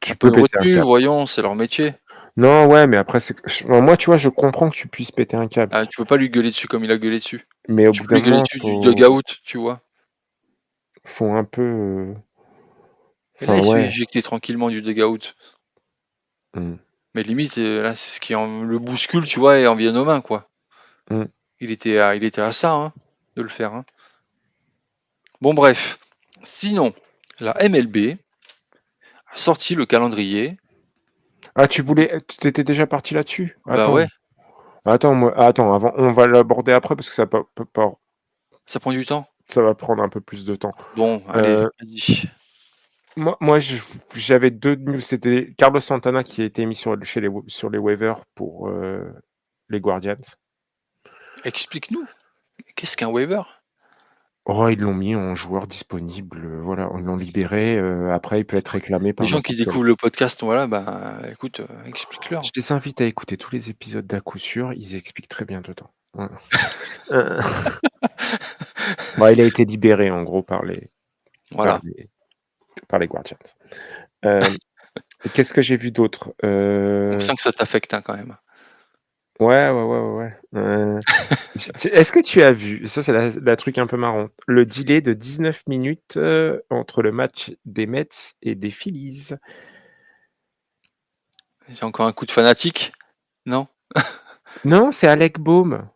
tu peu peux de péter un retenue, câble. voyons, c'est leur métier. Non, ouais, mais après moi, tu vois, je comprends que tu puisses péter un câble, Ah, tu peux pas lui gueuler dessus comme il a gueulé dessus. mais au Tu bout peux d'un lui gueuler moment, dessus du dugout, tu vois. faut un peu, Et là, enfin il se fait ouais, éjecter tranquillement du dugout. mmh, Mais limite, là, c'est ce qui le bouscule, tu vois, et en vient aux mains, quoi. mmh. Il était à ça, hein, de le faire, hein. Bon, bref. Sinon, la MLB a sorti le calendrier. Ah, tu étais déjà parti là-dessus? Bah ouais, Attends, avant, on va l'aborder après parce que ça peut pas ça prend du temps. ça va prendre un peu plus de temps. Bon, allez, Heu, vas-y. moi, j'avais 2 news, c'était Carlos Santana qui a été mis sur les waivers pour, les Guardians. Explique-nous, qu'est-ce qu'un waiver? Oh, ils l'ont mis en joueur disponible, voilà, ils l'ont libéré, après il peut être réclamé Les par gens qui n'importe quel. découvrent le podcast, voilà, bah écoute, explique-leur. Je les invite à écouter tous les épisodes d'à coup sûr, ils expliquent très bien dedans. Voilà. Heu, bah, il a été libéré en gros par Voilà. les par les Guardians. Hem, qu'est-ce que j'ai vu d'autre? On sent que ça t'affecte, hein, quand même. Ouais. Est-ce que tu as vu, ça c'est la truc un peu marrant, le delay de 19 minutes, entre le match des Mets et des Phillies? C'est encore un coup de fanatique? Non? Non, c'est Alec Bohm,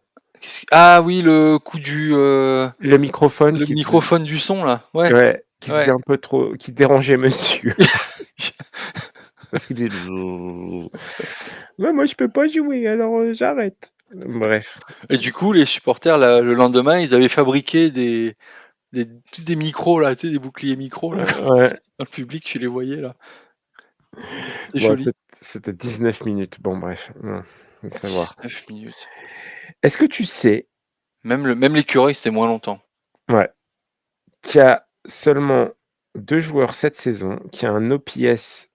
Ah oui, le coup le microphone le qui faisait microphone du son là? Ouais, ouais, qui faisait ouais. un peu trop qui dérangeait monsieur. Parce qu'il faisait: «Ouais, moi je peux pas jouer alors, j'arrête». Bref, Et du coup, les supporters là, le lendemain, ils avaient fabriqué tous des micros là, tu sais, des boucliers micros là, ouais, dans le public, tu les voyais là. C'est bon, joli. c'était 19 minutes, bon bref, savoir. 19 minutes. Est-ce que tu sais, Même l'écureuil, c'était moins longtemps. ouais, qu'il y a seulement 2 joueurs cette saison qui a un OPS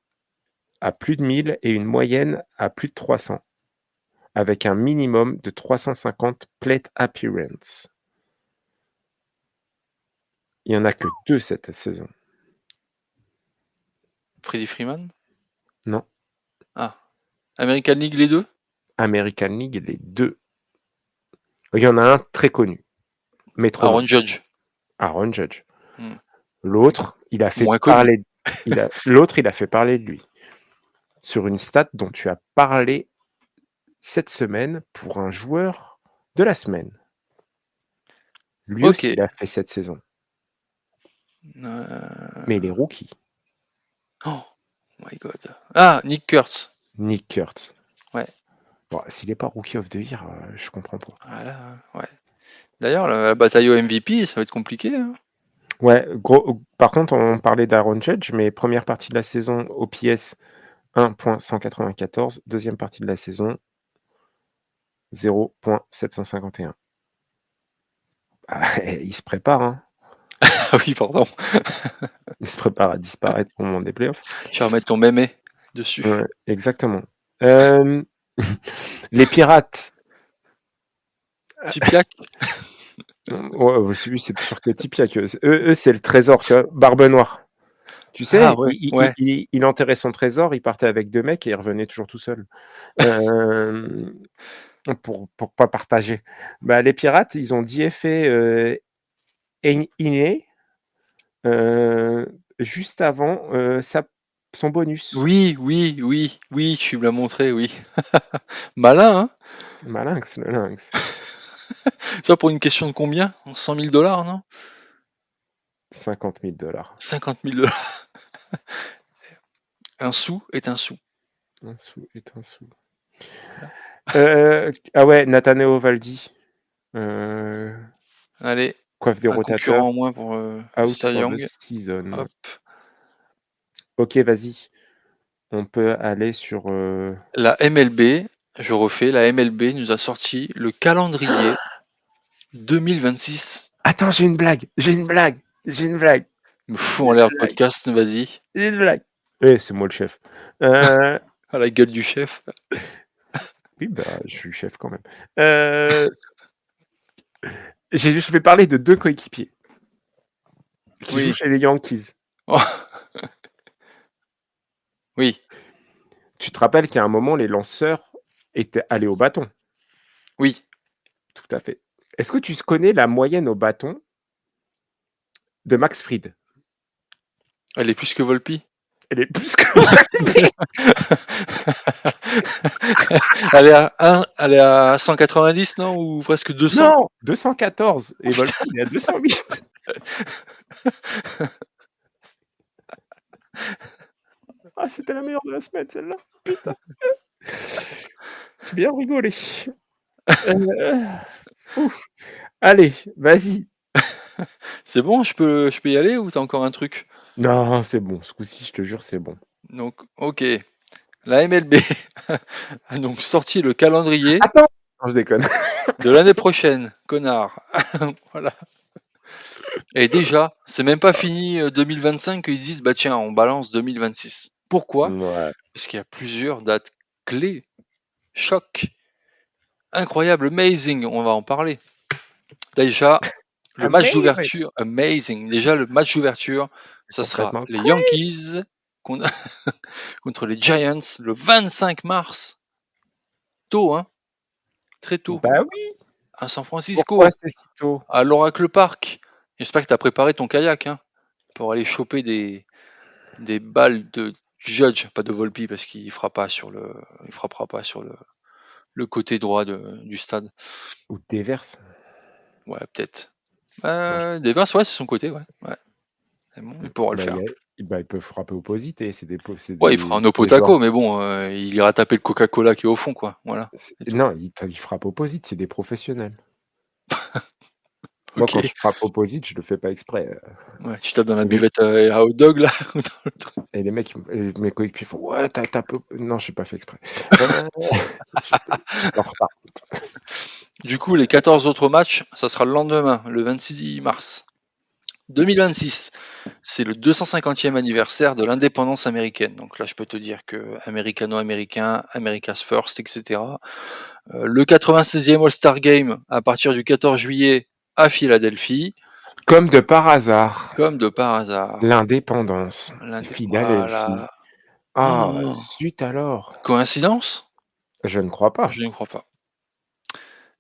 à plus de 1000 et une moyenne à plus de 300, avec un minimum de 350 plate appearance. Il y en a que 2 cette saison. Freddie Freeman? Non, Ah. American League, les deux? American League, les 2. Il y en a un très connu, métronome, Aaron Judge. Aaron Judge. Hmm. L'autre, il a fait Moins connu. parler il a fait parler de lui sur une stat dont tu as parlé cette semaine pour un joueur de la semaine. Lui Ok. aussi, il a fait cette saison, mais il est rookie, Oh my god. Ah, Nick Kurtz. Nick Kurtz. Ouais. Bon, s'il est pas rookie of the year, je comprends pas. Voilà, ouais. D'ailleurs, la bataille au MVP, ça va être compliqué, hein. Ouais, gros par contre, on parlait d'Aaron Judge, mais première partie de la saison, OPS 1.194, deuxième partie de la saison 0.751. Ah, il se prépare, hein. Ah oui, pardon. Il se prépare à disparaître au moment des playoffs. Tu vas remettre ton mémé dessus. Ouais, exactement. Hem, les Pirates, Tipiak? ouais, celui c'est plus sûr que Tipiak, eux, c'est le trésor, tu vois? Barbe Noire. Tu Ah sais, ouais, ouais. il enterrait son trésor, il partait avec 2 mecs et il revenait toujours tout seul. Hem, pour pas partager. Bah, les Pirates, ils ont DFA, Iné, heu, juste avant, son bonus. Oui, tu me l'as montré, oui. Malin, hein? Malinx, le lynx. Ça pour une question de combien? 100 000 $, non? 50 000 $. 50 000 $. Un sou est un sou. Un sou est un sou. Ah ouais, Nathaniel Valdi, heu, Allez, coiffe des un concurrent rotateurs, en moins pour le out Cy for the Young. season. Hop. OK, vas-y. On peut aller sur, La MLB, je refais, la MLB nous a sorti le calendrier 2026. Attends, j'ai une blague, j'ai une blague, j'ai une blague, Me fout j'ai en une l'air le blague, podcast, vas-y. j'ai une blague. Eh, c'est moi le chef. Heu, À la gueule du chef. oui, bah, je suis le chef quand même. Heu, je vais parler de 2 coéquipiers qui jouent Oui. chez les Yankees. Oh, oui, Tu te rappelles qu'à un moment, les lanceurs étaient allés au bâton? oui. Tout à fait. Est-ce que tu connais la moyenne au bâton de Max Fried? Elle est plus que Volpi. Elle est plus que Elle est à 190, non? Ou presque 200? non, 214 Oh et putain. Volpi, il est à 208. Ah, c'était la meilleure de la semaine celle-là. Putain, j'ai bien rigolé. Heu, ouf. Allez, vas-y. C'est bon, je peux y aller ou t'as encore un truc? Non, c'est bon, ce coup-ci, je te jure, c'est bon. Donc, ok. La MLB a donc sorti le calendrier Attends! Non, je déconne. de l'année prochaine, connard. Voilà. Et déjà, c'est même pas fini 2025 qu'ils disent, bah tiens, on balance 2026. Pourquoi? Mouais. Parce qu'il y a plusieurs dates clés. Choc. Incroyable, amazing, on va en parler. Déjà, le match Amazing! d'ouverture, amazing. Déjà, le match d'ouverture, C'est ça sera complètement les cra Yankees con- contre les Giants le 25 mars. Tôt, hein? Très tôt. bah oui, À San pourquoi Francisco, c'est si tôt? à l'Oracle Park. J'espère que tu as préparé ton kayak, hein, pour aller choper des balles de Judge, pas de Volpi, parce qu'il frappera pas sur le côté droit du stade. Ou tu déverses? Ouais, peut-être. Moi je Devers, ouais, c'est son côté, ouais. Ouais, c'est bon, il pourra le bah, il y faire. a bah, ils peuvent frapper opposité, Ouais, il fera un c'est des joueurs Opotaco, mais bon, il ira taper le Coca-Cola qui est au fond, quoi. Voilà, c'est tout. non, ils frappent opposite, c'est des professionnels. Moi, Ok. quand je frappe opposite, je le fais pas exprès, Ouais, tu tapes dans la et les buvette à hot dog, là. ou dans le truc. et les mecs, mes coéquipiers font: «Ouais, tu as tapé op» non, j'ai pas fait exprès. Heu, j'étais en retard. Du coup, les 14 autres matchs, ça sera le lendemain, le 26 mars 2026. C'est le 250e anniversaire de l'indépendance américaine. Donc là, je peux te dire que américano-américain, America's First, etc. Le 96e All-Star Game à partir du 14 juillet à Philadelphie, Comme de par hasard, comme de par hasard. l'indépendance, Philadelphie. Voilà. Ah, Oh, zut alors! coïncidence? Je ne crois pas. Je ne crois pas.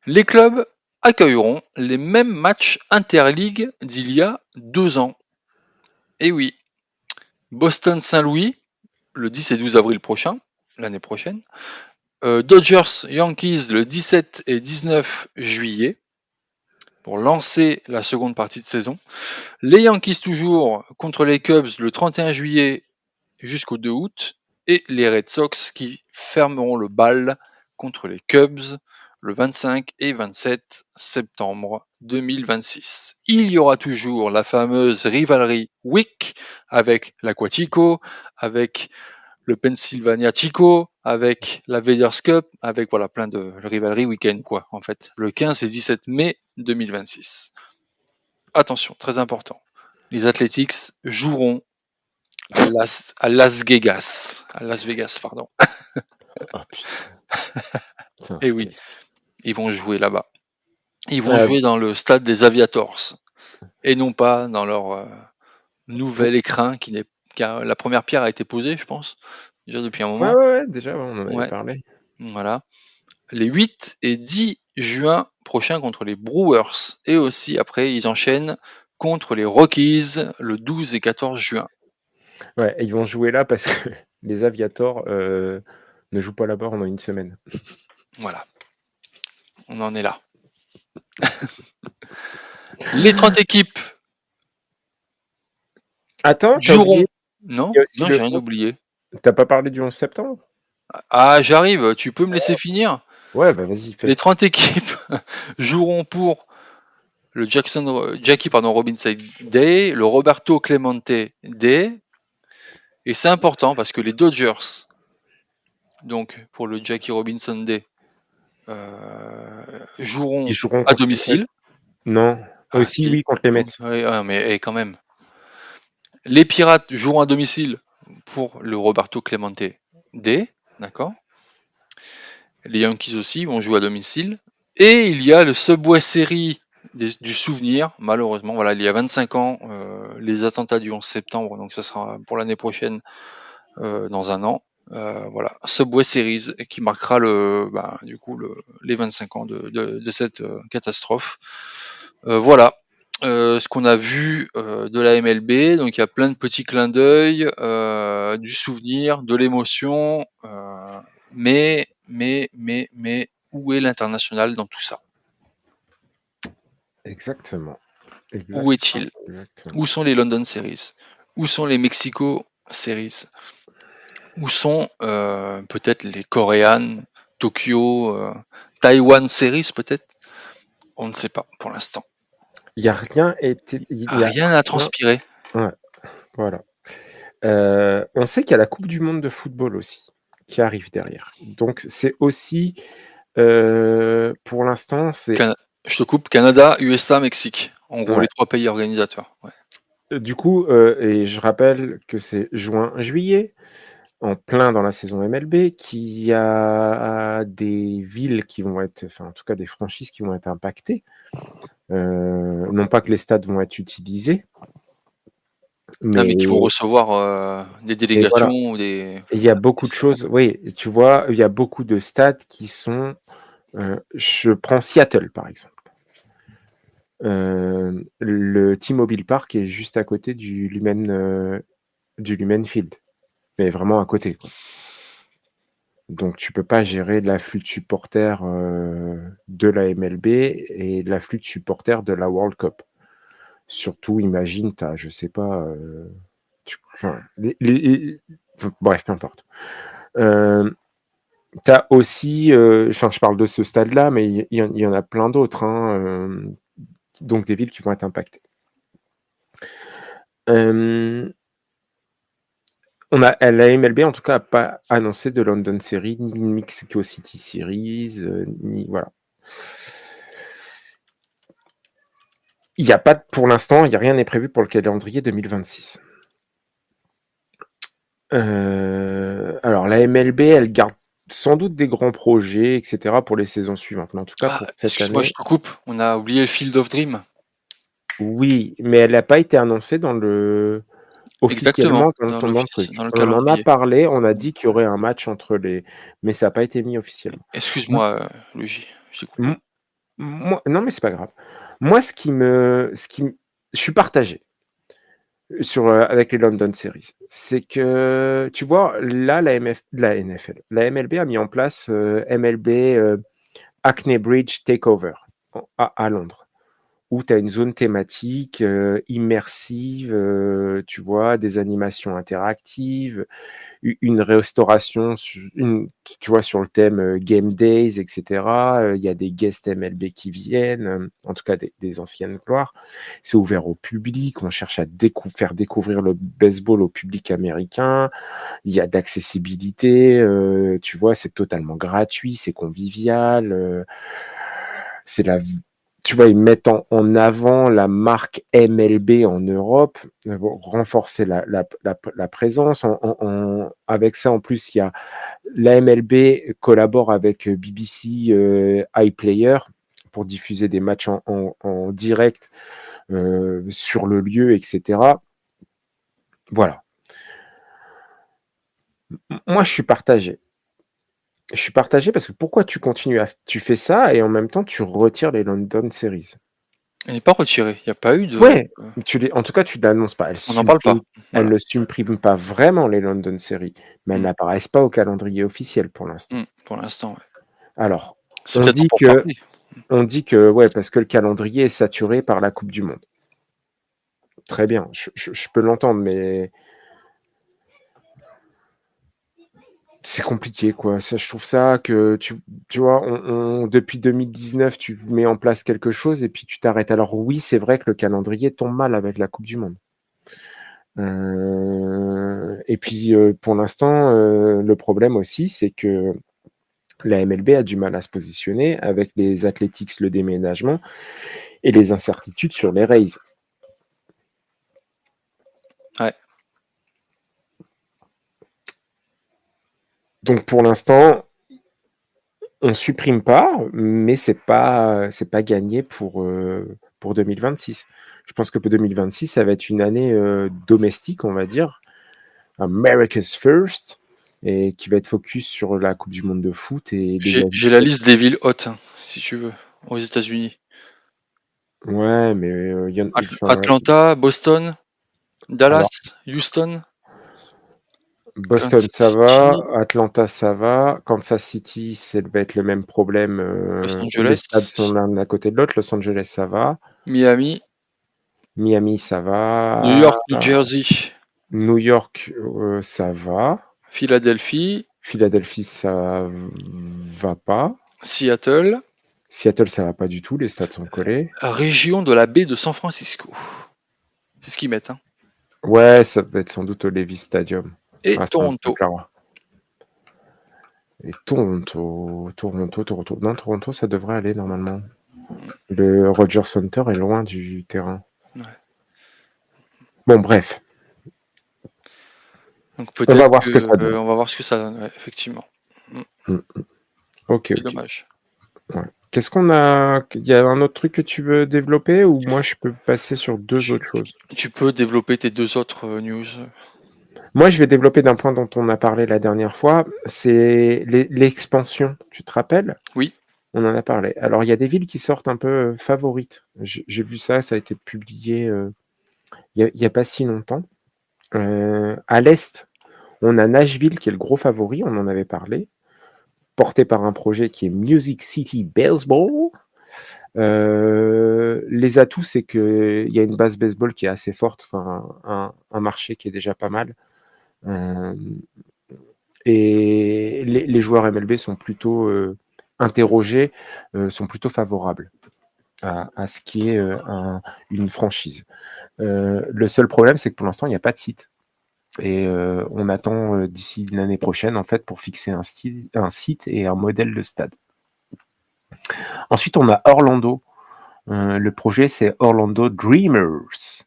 Les clubs accueilleront les mêmes matchs interligues d'il y a 2 ans. Et oui, Boston-Saint-Louis, le 10 et 12 avril prochain, l'année prochaine. Dodgers-Yankees le 17 et 19 juillet pour lancer la seconde partie de saison. Les Yankees toujours contre les Cubs le 31 juillet jusqu'au 2 août. Et les Red Sox qui fermeront le bal contre les Cubs le 25 et 27 septembre 2026. Il y aura toujours la fameuse rivalry Week avec l'Aquatico, avec le Pennsylvania Tico, avec la Vaders Cup, avec voilà plein de rivalry week-end quoi en fait. Le 15 et 17 mai 2026. Attention, très important. Les Athletics joueront à Las Vegas. À Las Vegas, pardon. Oh putain, c'est un Et oui, sketch. ils vont jouer là-bas. Ils vont Heu, jouer dans le stade des Aviators et non pas dans leur pou nouvel écrin la première pierre a été posée, je pense, déjà depuis un ouais, moment. ouais, ouais, déjà, ouais, on en avait Ouais, parlé. voilà. Les 8 et 10 juin prochains contre les Brewers et aussi après ils enchaînent contre les Rockies le 12 et 14 juin. Ouais, ils vont jouer là parce que les Aviators, ne jouent pas là-bas pendant une semaine. Voilà, on en est là. Les 30 équipes Attends, tu as joueront. oublié, Non, il y a aussi non, le j'ai rien 11. oublié. Tu as pas parlé du 11 septembre? Ah, j'arrive, tu peux me laisser finir? Ouais, bah vas-y, Les fais. 30 équipes joueront pour le Jackie Robinson Day, le Roberto Clemente Day, et c'est important parce que les Dodgers, donc pour le Jackie Robinson Day, Ils joueront joueront à contre les... domicile. Non. Ah Aussi, si, oui, contre les Mets. mais quand même. Les Pirates joueront à domicile pour le Roberto Clemente Day, d'accord. Les Yankees aussi vont jouer à domicile. Et il y a le Subway Series du souvenir, malheureusement. Voilà, il y a 25 ans, les attentats du 11 septembre, donc ça sera pour l'année prochaine, dans un an. Voilà, Subway Series qui marquera du coup les 25 ans de cette catastrophe. Voilà. Ce qu'on a vu de la MLB, donc il y a plein de petits clins d'œil, du souvenir, de l'émotion, mais où est l'international dans tout ça? Exactement. Où Exactement. est-il? Exactement. Où sont les London Series? Où sont les Mexico Series? Où sont peut-être les Korean, Tokyo, Taiwan Series peut-être? On ne sait pas pour l'instant. Il n'y a rien été... Il y a Rien n'a rien... transpiré. Ouais, voilà. On sait qu'il y a la Coupe du monde de football aussi qui arrive derrière. Donc c'est aussi, pour l'instant, c'est... Je te coupe, Canada, USA, Mexique. En gros, Ouais. les 3 pays organisateurs. Ouais. Du coup, et je rappelle que c'est juin-juillet, en plein dans la saison MLB, qu'il y a des villes qui vont être, enfin en tout cas des franchises qui vont être impactées. Non pas que les stades vont être utilisés, Non, mais qui vont mais, recevoir des mais voilà. délégations ou des. Et il y a beaucoup de choses, oui, tu vois, il y a beaucoup de stades qui sont... je prends Seattle, par exemple. Le T-Mobile Park est juste à côté du Lumen Field, mais vraiment à côté, quoi. Donc tu peux pas gérer l'afflux de supporters de la MLB et l'afflux de supporters de la World Cup. Surtout, imagine, t'as, je sais pas, enfin, bref, peu importe. T'as aussi, enfin, je parle de ce stade-là, mais il y en a plein d'autres, hein, donc des villes qui vont être impactées. La MLB, en tout cas, n'a pas annoncé de London Series, ni Mexico City Series, ni voilà. Il y a pas, pour l'instant, il y a rien n'est prévu pour le calendrier 2026. Alors la MLB, elle garde sans doute des grands projets, etc. pour les saisons suivantes. Mais en tout cas, Ah, pour cette excuse-moi, je année, te coupe. On a oublié le Field of Dream. oui, mais elle n'a pas été annoncée Exactement, officiellement dans dans le truc. dans le On en a calendrier. parlé, on a dit qu'il y aurait un match entre les, mais ça n'a pas été mis officiellement. M- Excuse-moi, Luigi, je t'ai coupé. m- Moi, non, mais c'est pas grave. Moi, je suis partagé avec les London Series. C'est que, tu vois, là, la NFL, la MLB a mis en place MLB Hackney Bridge Takeover à Londres, où tu as une zone thématique immersive, tu vois, des animations interactives, une restauration, tu vois, sur le thème Game Days, etc. Il y a des guests MLB qui viennent, en tout cas des anciennes gloires. C'est ouvert au public, on cherche à faire découvrir le baseball au public américain. Il y a d'accessibilité, tu vois, c'est totalement gratuit, c'est convivial. C'est la Tu vois, ils mettent en avant la marque MLB en Europe, pour renforcer la présence. Avec ça, en plus, il y a la MLB collabore avec BBC iPlayer pour diffuser des matchs en direct sur le lieu, etc. Voilà. Moi, je suis partagé. Je suis partagé parce que pourquoi tu fais ça et en même temps tu retires les London Series? Elle n'est pas retirée. Il n'y a pas eu de. Ouais, en tout cas, tu ne l'annonces pas. On n'en parle pas. Elles Voilà. ne suppriment pas vraiment les London Series, mais elles Mm, n'apparaissent pas au calendrier officiel pour l'instant. pour l'instant, ouais. Alors, C'est on peut-être en dit que, pourparlers. ouais, parce que le calendrier est saturé par la Coupe du Monde. Très bien, je peux l'entendre, mais C'est compliqué, quoi. Ça, je trouve ça que tu vois, depuis 2019, tu mets en place quelque chose et puis tu t'arrêtes. Alors oui, c'est vrai que le calendrier tombe mal avec la coupe du monde. Et puis, pour l'instant, le problème aussi, c'est que la MLB a du mal à se positionner avec les Athletics, le déménagement et les incertitudes sur les Rays. Ouais. Donc pour l'instant, on supprime pas, mais c'est pas gagné pour 2026. Je pense que pour 2026, ça va être une année domestique, on va dire, America's First, et qui va être focus sur la Coupe du Monde de foot et les J'ai la habituels. liste des villes hautes, hein, si tu veux, aux États-Unis. Ouais, mais enfin, Atlanta, Boston, alors Dallas, Houston, Boston, Kansas ça va, City, Atlanta, ça va, Kansas City, ça va être le même problème. Los Les stades Angeles, sont l'un à côté de l'autre. Los Angeles, ça va. Miami, Miami, ça New va. York, New Jersey, New York, ça va. Philadelphie, Philadelphie, ça va pas. Seattle, Seattle, ça va pas du tout. Les stades sont collés. région de la baie de San Francisco. C'est ce qu'ils mettent, hein. Ouais, ça va être sans doute au Levi's Stadium. Et Ah, ça me Toronto. plaira. Et Toronto. Non, Toronto, ça devrait aller normalement. Le Rogers Center est loin du terrain. Ouais. Bon, bref. Donc On peut-être va voir ce que ça que donne. on va voir ce que ça donne, ouais, effectivement. Mm. Ok, C'est ok. dommage. Ouais. Qu'est-ce qu'on a? Il y a un autre truc que tu veux développer ou moi je peux passer sur deux Tu, autres choses? tu peux développer tes deux autres news. Moi, je vais développer d'un point dont on a parlé la dernière fois, c'est l'expansion. Tu te rappelles? Oui. On en a parlé. Alors, il y a des villes qui sortent un peu favorites. J'ai vu ça, ça a été publié il y a pas si longtemps. À l'Est, on a Nashville qui est le gros favori, on en avait parlé, porté par un projet qui est Music City Baseball. Les atouts, c'est qu'il y a une base baseball qui est assez forte, enfin, un marché qui est déjà pas mal. Euh, et les joueurs MLB sont plutôt interrogés, sont plutôt favorables à ce qui est une franchise. Le seul problème, c'est que pour l'instant, il n'y a pas de site. Et on attend d'ici l'année prochaine, en fait, pour fixer un site et un modèle de stade. Ensuite, on a Orlando. Le projet, c'est Orlando Dreamers.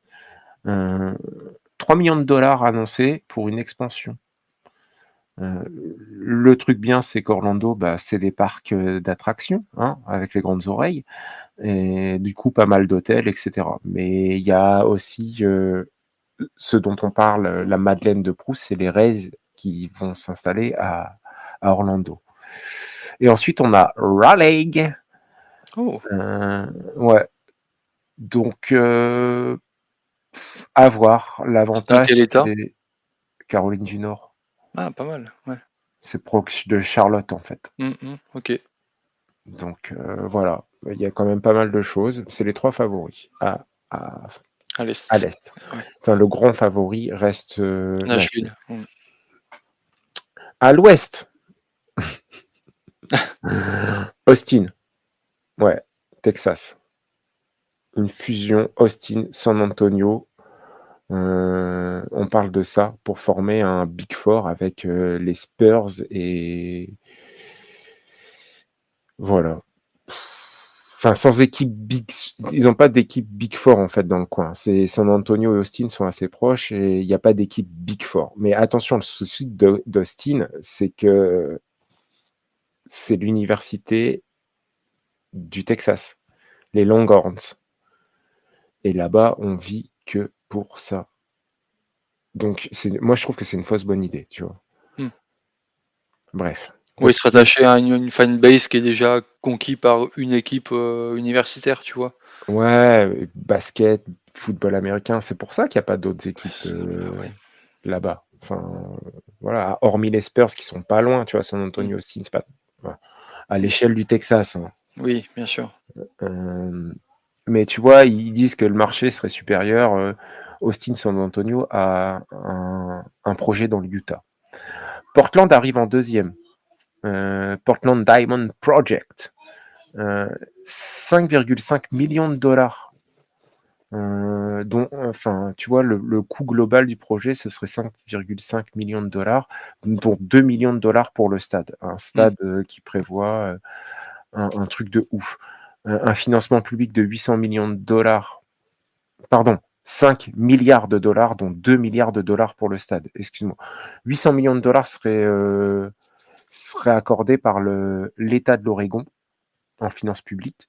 3 millions de dollars annoncés pour une expansion. Le truc bien, c'est qu'Orlando, c'est des parcs d'attractions, hein, avec les grandes oreilles, et du coup, pas mal d'hôtels, etc. Mais il y a aussi ce dont on parle, la Madeleine de Proust, c'est les Rays qui vont s'installer à Orlando. Et ensuite, on a Raleigh. Oh. Ouais. Donc, à voir. C'est dans L'avantage, quel état? c'est Caroline du Nord. Ah, pas mal. Ouais. C'est proche de Charlotte, en fait. Ok. Donc, voilà. Il y a quand même pas mal de choses. C'est les 3 favoris à À à l'est. l'Est. Ouais. Enfin, le grand favori reste Nashville. Nashville. À l'Ouest, Austin. Ouais, Texas. Une fusion Austin-San Antonio. On parle de ça pour former un Big Four avec les Spurs et voilà. Enfin, sans équipe Big, ils n'ont pas d'équipe Big Four en fait dans le coin. C'est San Antonio et Austin sont assez proches et il n'y a pas d'équipe Big Four. Mais attention, le souci d'Austin, c'est que c'est l'université du Texas, les Longhorns. Et là-bas, on vit que pour ça. Donc, moi, je trouve que c'est une fausse bonne idée, tu vois. Hmm. Bref. Oui, Parce se qu'ils rattacher à une fanbase qui est déjà conquis par une équipe universitaire, tu vois. Ouais, basket, football américain, c'est pour ça qu'il y a pas d'autres équipes, Ouais. là-bas. Enfin, voilà, hormis les Spurs qui sont pas loin, tu vois? San Hmm. Antonio, Austin, c'est pas voilà, à l'échelle du Texas, hein. Oui, bien sûr. Mais tu vois, ils disent que le marché serait supérieur, Austin, San Antonio à un projet dans le Utah. Portland arrive en deuxième. Portland Diamond Project. 5,5 millions de dollars. Dont, enfin, tu vois, le coût global du projet, ce serait 5,5 millions de dollars, dont 2 millions de dollars pour le stade. Un stade qui prévoit un truc de ouf. Un financement public de 800 millions de dollars. Pardon, 5 milliards de dollars, dont 2 milliards de dollars pour le stade. Excuse-moi. 800 millions de dollars seraient accordés par l'État de l'Oregon en finances publiques.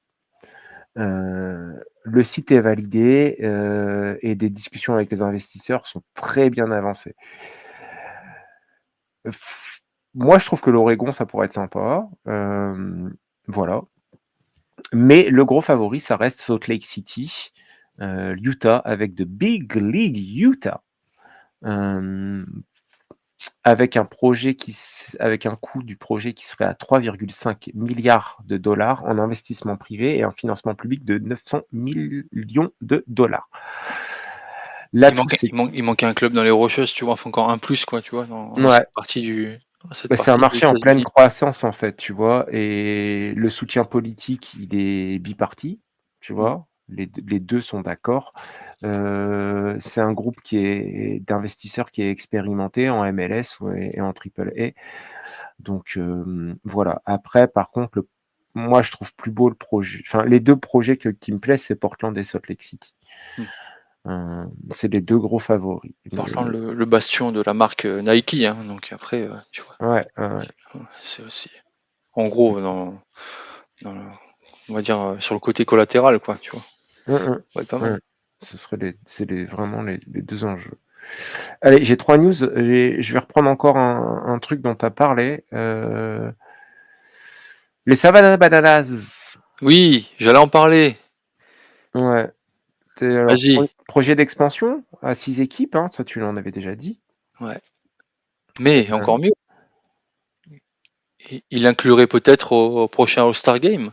Le site est validé et des discussions avec les investisseurs sont très bien avancées. Moi, je trouve que l'Oregon, ça pourrait être sympa. Voilà. Mais le gros favori, ça reste Salt Lake City, Utah, avec de Big League Utah. Avec un coût du projet qui serait à 3,5 milliards de dollars en investissement privé et un financement public de 900 millions de dollars. Il manquait un club dans les Rocheuses, tu vois, enfin encore un plus, quoi, tu vois, dans cette partie c'est un des marché en pleine États-Unis. croissance, en fait, tu vois, et le soutien politique, il est biparti, tu vois, les deux sont d'accord. C'est un groupe d'investisseurs qui est expérimenté en MLS et en AAA. Donc voilà. Après, par contre, moi, je trouve plus beau le projet. Enfin, les deux projets qui me plaisent, c'est Portland et Salt Lake City. C'est les deux gros favoris. Portland, le bastion de la marque Nike, hein, donc après, tu vois. Ouais. C'est aussi, en gros, on va dire sur le côté collatéral, quoi, tu vois. Ouais, pas mal. C'est vraiment les deux enjeux. Allez, j'ai 3 news. Je vais reprendre encore un truc dont tu as parlé. Les Savannah Bananas. Oui, j'allais en parler. Ouais. Alors, Vas-y. projet d'expansion à 6 équipes, hein, ça tu l'en avais déjà dit. Ouais. Mais encore mieux, il inclurait peut-être au prochain All-Star Game.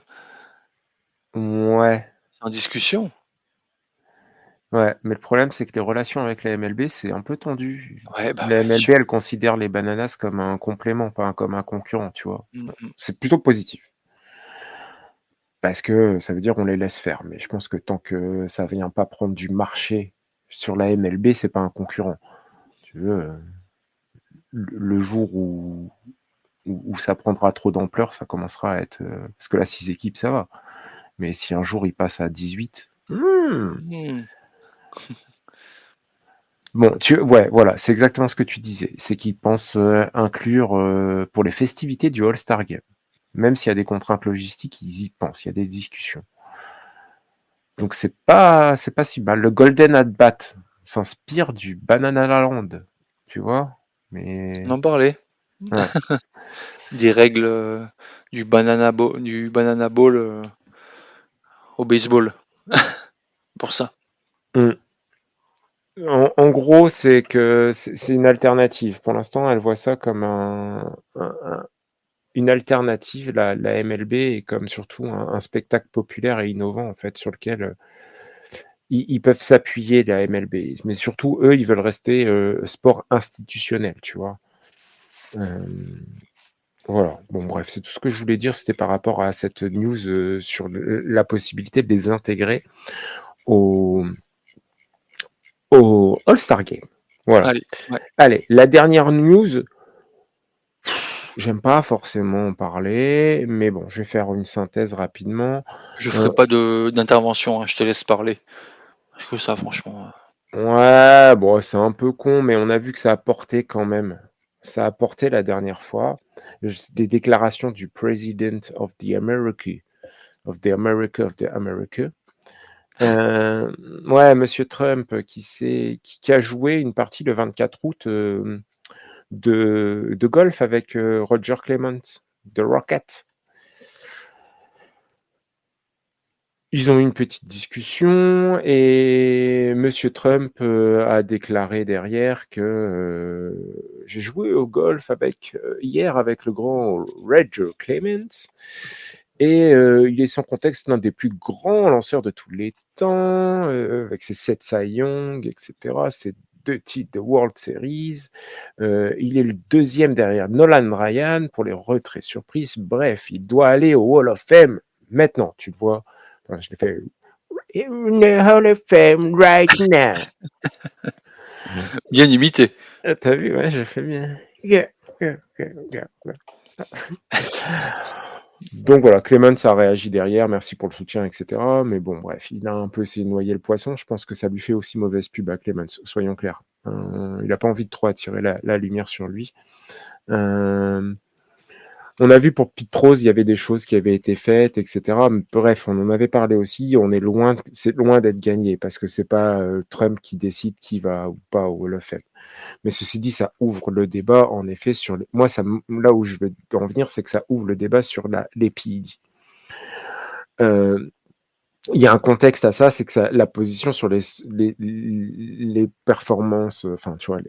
Ouais. C'est en discussion. Ouais, mais le problème, c'est que les relations avec la MLB, c'est un peu tendu. Ouais, bah La ouais, MLB, elle considère les Bananas comme un complément, pas comme un concurrent, tu vois. C'est plutôt positif. Parce que ça veut dire on les laisse faire. Mais je pense que tant que ça vient pas prendre du marché sur la MLB, c'est pas un concurrent. Tu veux, le jour où ça prendra trop d'ampleur, ça commencera à être. Parce que là, 6 équipes, ça va. Mais si un jour il passe à 18. Bon, ouais, voilà, c'est exactement ce que tu disais. C'est qu'ils pensent inclure pour les festivités du All-Star Game. Même s'il y a des contraintes logistiques, ils y pensent. Il y a des discussions. Donc c'est pas si mal. Le Golden at Bat s'inspire du Banana Land, tu vois. Mais on en parlait. ouais. Des règles du banana ball au baseball. Pour ça. En gros, c'est que c'est une alternative. Pour l'instant, elle voit ça comme une alternative, la MLB, et comme surtout un spectacle populaire et innovant, en fait, sur lequel ils peuvent s'appuyer, la MLB. Mais surtout, eux, ils veulent rester sport institutionnel, tu vois. Voilà. Bon, bref, c'est tout ce que je voulais dire. C'était par rapport à cette news sur la possibilité de les intégrer au All-Star Game. Voilà. Allez, ouais. Allez, la dernière news, j'aime pas forcément en parler, mais bon, je vais faire une synthèse rapidement. Je ferai pas d'intervention, hein, je te laisse parler. Parce que ça, franchement. Ouais, bon, c'est un peu con, mais on a vu que ça a porté quand même. Ça a porté la dernière fois. Des déclarations du President of the America. Ouais, Monsieur Trump qui a joué une partie le 24 août de golf avec Roger Clemens de Rocket. Ils ont eu une petite discussion et Monsieur Trump a déclaré derrière que j'ai joué au golf hier avec le grand Roger Clemens et il est sans contexte l'un des plus grands lanceurs de tous les temps avec ses 7 Cy Young, etc. C'est 2 titres de World Series. Il est le 2e derrière Nolan Ryan pour les retraits surprises. Bref, il doit aller au Hall of Fame maintenant, tu le vois. Enfin, je l'ai fait. In the Hall of Fame right now. Bien imité. T'as vu, ouais, j'ai fait bien. Yeah, yeah, yeah, yeah. Donc voilà, Clemens a réagi derrière, merci pour le soutien, etc. Mais bon, bref, il a un peu essayé de noyer le poisson. Je pense que ça lui fait aussi mauvaise pub à Clemens, soyons clairs. Il n'a pas envie de trop attirer la lumière sur lui. On a vu pour Pete Rose, il y avait des choses qui avaient été faites, etc. Bref, on en avait parlé aussi. C'est loin d'être gagné parce que c'est pas Trump qui décide qui va ou pas au Hall of Fame. Mais ceci dit, ça ouvre le débat, en effet, sur moi, là où je veux en venir, c'est que ça ouvre le débat sur les PED. Il y a un contexte à ça, c'est que la position sur les performances, enfin, tu vois,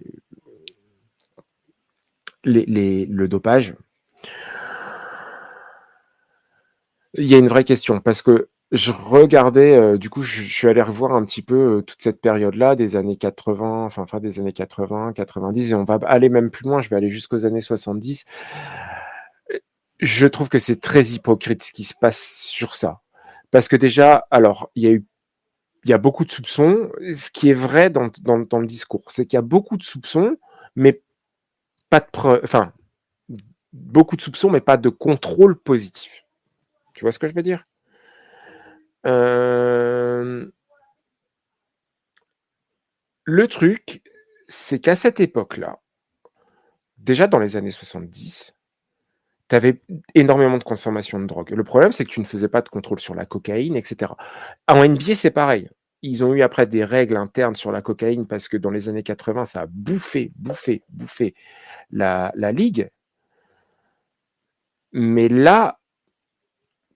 le dopage. Il y a une vraie question parce que je regardais, du coup, je suis allé revoir un petit peu toute cette période-là, des années 80, enfin fin des années 80, 90, et on va aller même plus loin, je vais aller jusqu'aux années 70. Je trouve que c'est très hypocrite ce qui se passe sur ça. Parce que déjà, alors, il y a beaucoup de soupçons. Ce qui est vrai dans le discours, c'est qu'il y a beaucoup de soupçons, mais pas de preuves. Enfin, beaucoup de soupçons, mais pas de contrôle positif. Tu vois ce que je veux dire? Le truc, c'est qu'à cette époque-là, déjà dans les années 70, tu avais énormément de consommation de drogue. Le problème, c'est que tu ne faisais pas de contrôle sur la cocaïne, etc. En NBA, c'est pareil. Ils ont eu après des règles internes sur la cocaïne parce que dans les années 80, ça a bouffé la ligue. Mais là,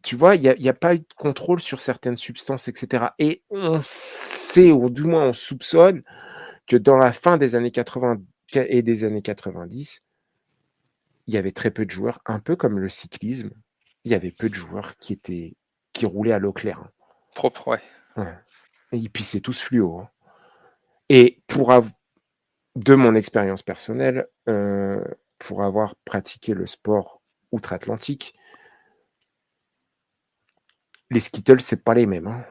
tu vois, il n'y a pas eu de contrôle sur certaines substances, etc. Et on sait, ou du moins on soupçonne, que dans la fin des années 80 et des années 90, il y avait très peu de joueurs, un peu comme le cyclisme, il y avait peu de joueurs qui roulaient à l'eau claire. Hein. Propre, ouais. Ouais. Et puis c'est tous fluo. Hein. Et de mon expérience personnelle, pour avoir pratiqué le sport outre-Atlantique, les Skittles, c'est pas les mêmes. Hein.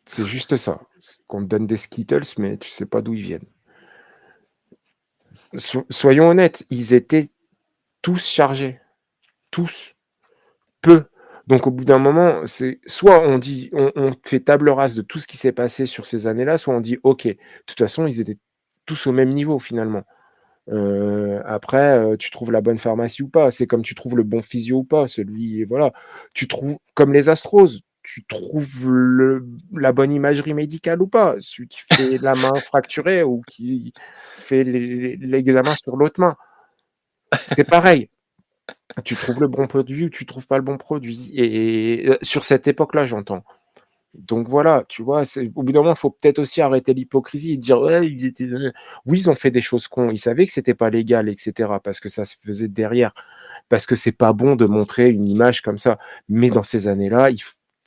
C'est juste ça. Qu'on te donne des Skittles, mais tu sais pas d'où ils viennent. Soyons honnêtes, ils étaient tous chargés. Tous. Peu. Donc au bout d'un moment, c'est soit on dit, on fait table rase de tout ce qui s'est passé sur ces années-là, soit on dit ok, de toute façon ils étaient tous au même niveau finalement. Après, tu trouves la bonne pharmacie ou pas, c'est comme tu trouves le bon physio ou pas, voilà, tu trouves comme les Astros, tu trouves la bonne imagerie médicale ou pas, celui qui fait la main fracturée ou qui fait l'examen sur l'autre main. C'est pareil. Tu trouves le bon produit ou tu trouves pas le bon produit. Et sur cette époque-là, j'entends. Donc voilà, tu vois, au bout d'un moment, il faut peut-être aussi arrêter l'hypocrisie et dire ouais, oui, ils ont fait des choses cons, ils savaient que c'était pas légal, etc. Parce que ça se faisait derrière, parce que c'est pas bon de montrer une image comme ça. Mais dans ces années-là,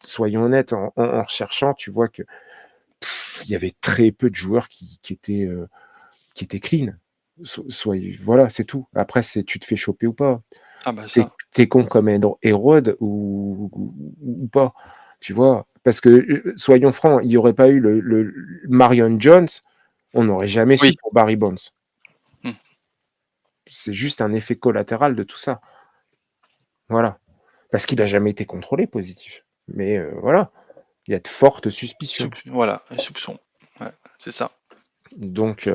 soyons honnêtes, en recherchant, tu vois que il y avait très peu de joueurs qui étaient clean. Voilà, c'est tout. Après, tu te fais choper ou pas. Ah bah ça. T'es con comme Hérode ou pas, tu vois. Parce que, soyons francs, il n'y aurait pas eu le Marion Jones, on n'aurait jamais su Oui. pour Barry Bonds. Hmm. C'est juste un effet collatéral de tout ça. Voilà. Parce qu'il n'a jamais été contrôlé positif. Mais voilà, il y a de fortes suspicions. Voilà, un soupçon. Ouais, c'est ça. Donc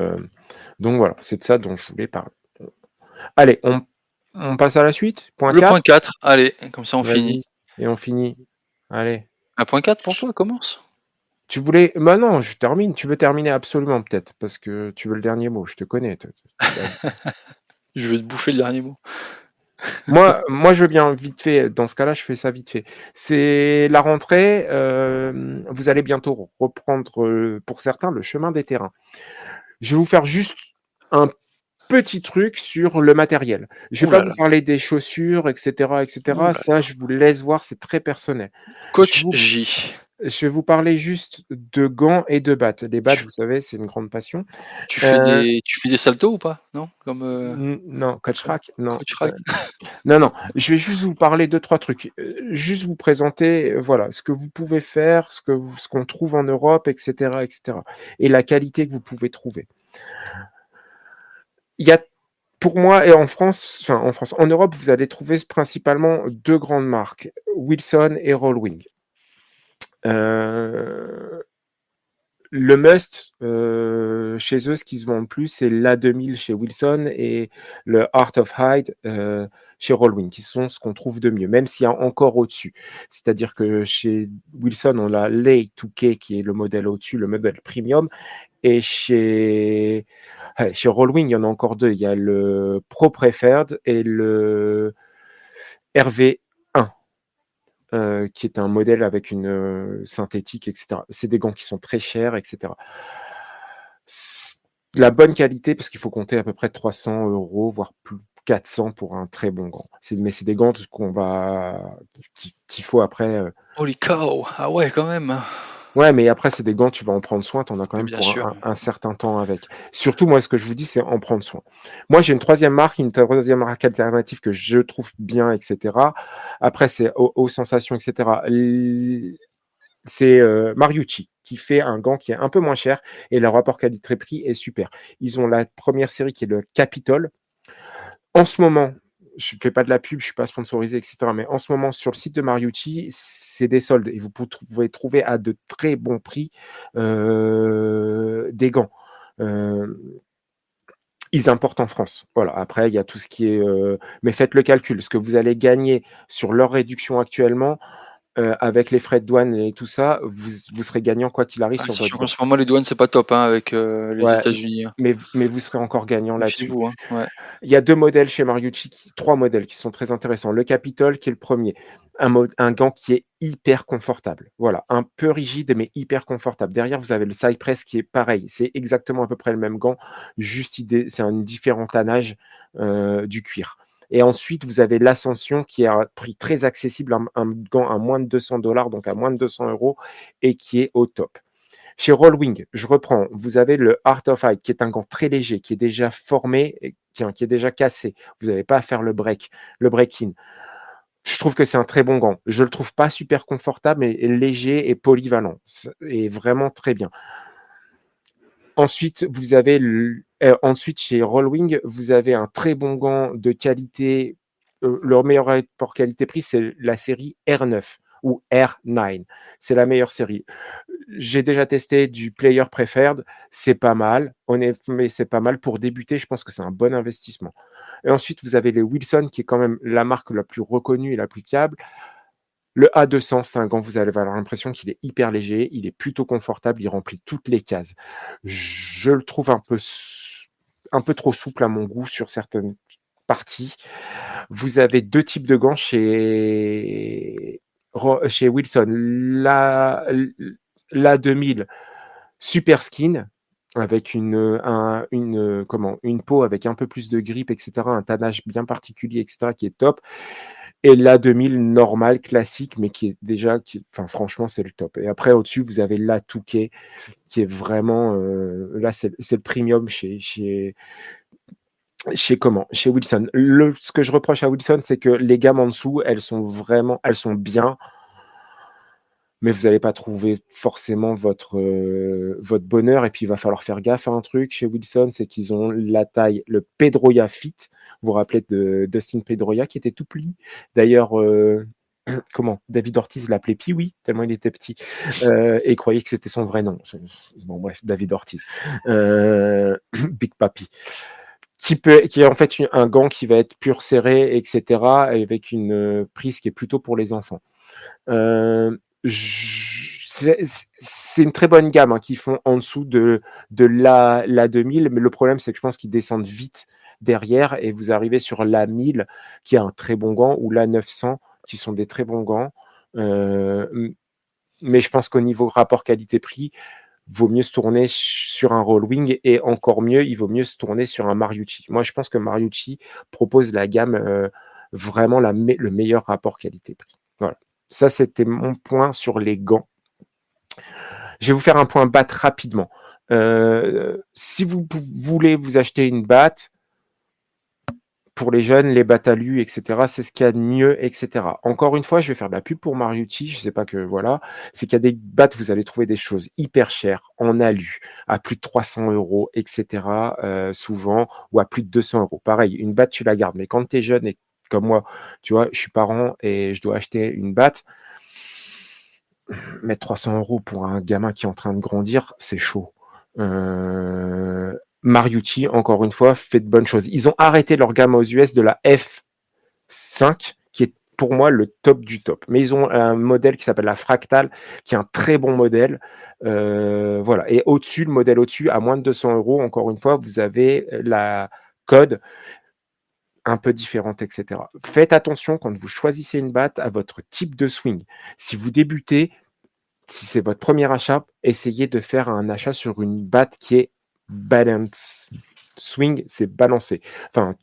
voilà, c'est de ça dont je voulais parler. Allez, on passe à la suite. Point Le 4. point 4, allez, comme ça on finit. Vas-y, et on finit. Allez. Un point 4 pour toi, commence. Tu voulais. Bah non, je termine. Tu veux terminer absolument, peut-être, parce que tu veux le dernier mot. Je te connais. Je vais te bouffer le dernier mot. Moi, je veux bien vite fait. Dans ce cas-là, je fais ça vite fait. C'est la rentrée. Vous allez bientôt reprendre, pour certains, le chemin des terrains. Je vais vous faire juste un petit truc sur le matériel. Je vais pas vous parler des chaussures, etc., etc. Ça, je vous laisse voir. C'est très personnel. Coach J. je vais vous parler juste de gants et de battes. Les battes, Tu vous savez, c'est une grande passion. tu fais Heu, des saltos ou pas? Non? Comme, non, coach comme rack, non, coach Rack? non, non, je vais juste vous parler de 3 trucs, juste vous présenter, voilà, ce que vous pouvez faire, ce qu'on trouve en Europe et cetera et la qualité que vous pouvez trouver. Il y a pour moi et en Europe, vous allez trouver principalement 2 grandes marques, Wilson et Rollwing. Heu, le must, chez eux, ce qui se vend le plus, c'est l'A2000 chez Wilson et le Art of Hide, chez Rollwing, qui sont ce qu'on trouve de mieux, même s'il y a encore au-dessus. C'est-à-dire que chez Wilson, on a l'A 2K qui est le modèle au-dessus, le modèle premium et chez Rollwing, il y en a encore 2. Il y a le Pro Preferred et le RV1, qui est un modèle avec une, synthétique et cetera. C'est des gants qui sont très chers et cetera. C la bonne qualité, parce qu'il faut compter à peu près 300 €, voire plus 400 pour un très bon gant. C'est des gants qu'on va qu'il faut après, Holy cow! Ah ouais, quand même, hein. ouais, mais après, c'est des gants, tu vas en prendre soin, tu en as quand Mais même bien pour sûr. un certain temps avec. Surtout, moi, ce que je vous dis, c'est en prendre soin. Moi, j'ai une troisième marque alternative que je trouve bien, et cetera. Après, c'est aux sensations, et cetera. C'est, Marucci qui fait un gant qui est un peu moins cher et le rapport qualité-prix est super. Ils ont la première série qui est le Capitol. En ce moment, je fais pas de la pub, je suis pas sponsorisé, et cetera, mais en ce moment, sur le site de Marucci, c'est des soldes et vous pouvez trouver à de très bons prix, des gants. Hem, ils importent en France. Voilà, après il y a tout ce qui est, mais faites le calcul, ce que vous allez gagner sur leur réduction actuellement, avec les frais de douane et tout ça, vous serez gagnant quoi qu'il arrive Ah, sur sachant votre qu'en gant. ce moment, les douanes, c'est pas top, hein, avec, les Ouais, États-Unis, hein. mais vous serez encore gagnant là-dessus. Méfiez-vous, hein. Ouais. Il y a 2 modèles chez Marucci, 3 modèles qui sont très intéressants. Le Capitol qui est le premier, un gant qui est hyper confortable. Voilà, un peu rigide mais hyper confortable. Derrière, vous avez le Cypress qui est pareil, c'est exactement à peu près le même gant, juste c'est un différent tannage, du cuir et ensuite vous avez l'Ascension qui est à un prix très accessible, un gant à moins de 200 $, donc à moins de 200 € et qui est au top. Chez Rollwing, je reprends, vous avez le Art of Hide qui est un gant très léger, qui est déjà formé, et qui est déjà cassé. Vous n'avez pas à faire le break-in. Je trouve que c'est un très bon gant. Je le trouve pas super confortable, mais léger et polyvalent. Et vraiment très bien. Ensuite, chez Rollwing, vous avez un très bon gant de qualité. Leur meilleur rapport qualité-prix, c'est la série R9 ou R9. C'est la meilleure série. J'ai déjà testé du Player Preferred, c'est pas mal, honnêtement, mais c'est pas mal pour débuter, je pense que c'est un bon investissement. Et ensuite, vous avez les Wilson, qui est quand même la marque la plus reconnue et la plus fiable. Le A200, c'est un gant, vous allez avoir l'impression qu'il est hyper léger, il est plutôt confortable, il remplit toutes les cases. Je le trouve un peu trop souple à mon goût sur certaines parties. Vous avez 2 types de gants chez Wilson. La 2000 Super Skin avec une peau avec un peu plus de grippe et cetera, un tannage bien particulier et cetera qui est top et la 2000 normale, classique, mais qui est déjà enfin franchement, c'est le top et après au-dessus, vous avez la Touquet qui est vraiment, là, c'est le premium chez Wilson. Ce que je reproche à Wilson, c'est que les gammes en dessous, elles sont bien, mais vous allez pas trouver forcément votre bonheur et puis il va falloir faire gaffe à un truc chez Wilson, c'est qu'ils ont la taille, le Pedroia Fit. Vous vous rappelez de Dustin Pedroia qui était tout petit? D'ailleurs, comment? David Ortiz l'appelait Pee-wee tellement il était petit, et il croyait que c'était son vrai nom. Bon bref, David Ortiz. Big Papi. Qui est en fait un gant qui va être pur serré et cetera avec une, prise qui est plutôt pour les enfants. C'est une très bonne gamme, hein, qu'ils font en dessous de la 2000, mais le problème, c'est que je pense qu'ils descendent vite derrière et vous arrivez sur la 1000 qui est un très bon gant ou la 900 qui sont des très bons gants. Mais je pense qu'au niveau rapport qualité-prix, vaut mieux se tourner sur un Rollwing et encore mieux, il vaut mieux se tourner sur un Marucci. Moi, je pense que Marucci propose la gamme, vraiment le meilleur rapport qualité-prix. Voilà. Ça, c'était mon point sur les gants. Je vais vous faire un point batte rapidement. Si vous voulez vous acheter une batte, pour les jeunes, les battes alu, et cetera, c'est ce qu'il y a de mieux, et cetera. Encore une fois, je vais faire de la pub pour Mariucci, je sais pas que voilà, c'est qu'il y a des battes, vous allez trouver des choses hyper chères en alu, à plus de 300 € et cetera, souvent, ou à plus de 200 €. Pareil, une batte, tu la gardes, mais quand tu es jeune et comme moi, tu vois, je suis parent et je dois acheter une batte, mettre 300 € pour un gamin qui est en train de grandir, c'est chaud. Mariucci, encore une fois, fait de bonnes choses. Ils ont arrêté leur gamme aux US de la F5, qui est pour moi le top du top. Mais ils ont un modèle qui s'appelle la Fractal, qui est un très bon modèle. Voilà. Et au-dessus, le modèle au-dessus, à moins de 200 €, encore une fois, vous avez la code un peu différente, etc. Faites attention quand vous choisissez une batte à votre type de swing. Si vous débutez, si c'est votre premier achat, essayez de faire un achat sur une batte qui est balance. Swing, c'est balancé. Enfin,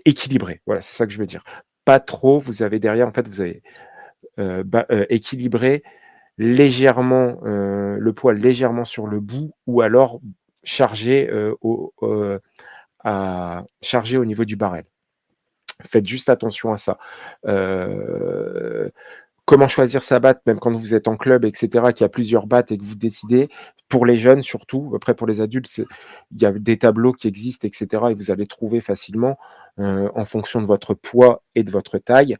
équilibré. Voilà, c'est ça que je veux dire. Pas trop, vous avez derrière, en fait, vous avez équilibré légèrement, le poil légèrement sur le bout ou alors chargé, chargé au niveau du barrel. Faites juste attention à ça. Comment choisir sa batte, même quand vous êtes en club, et cetera, qu'il y a plusieurs battes et que vous décidez, pour les jeunes surtout, après pour les adultes, il y a des tableaux qui existent, et cetera, et vous allez trouver facilement en fonction de votre poids et de votre taille.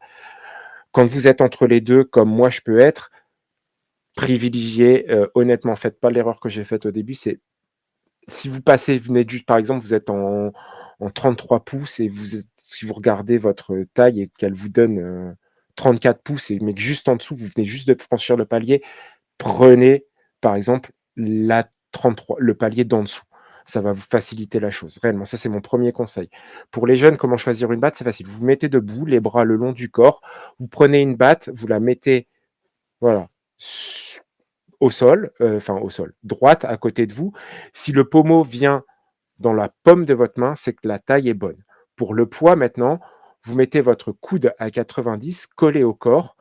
Quand vous êtes entre les deux, comme moi je peux être, privilégiez, honnêtement, faites pas l'erreur que j'ai faite au début, c'est si vous passez, venez juste, par exemple, vous êtes en 33 pouces et si vous regardez votre taille et qu'elle vous donne 34 pouces, mais que juste en dessous, vous venez juste de franchir le palier, prenez, par exemple, le palier d'en dessous. Ça va vous faciliter la chose. Réellement, ça, c'est mon premier conseil. Pour les jeunes, comment choisir une batte? C'est facile. Vous vous mettez debout, les bras le long du corps. Vous prenez une batte, vous la mettez, voilà, au sol, au sol, droite à côté de vous. Si le pommeau vient dans la paume de votre main, c'est que la taille est bonne. Pour le poids maintenant, vous mettez votre coude à 90 collé au corps,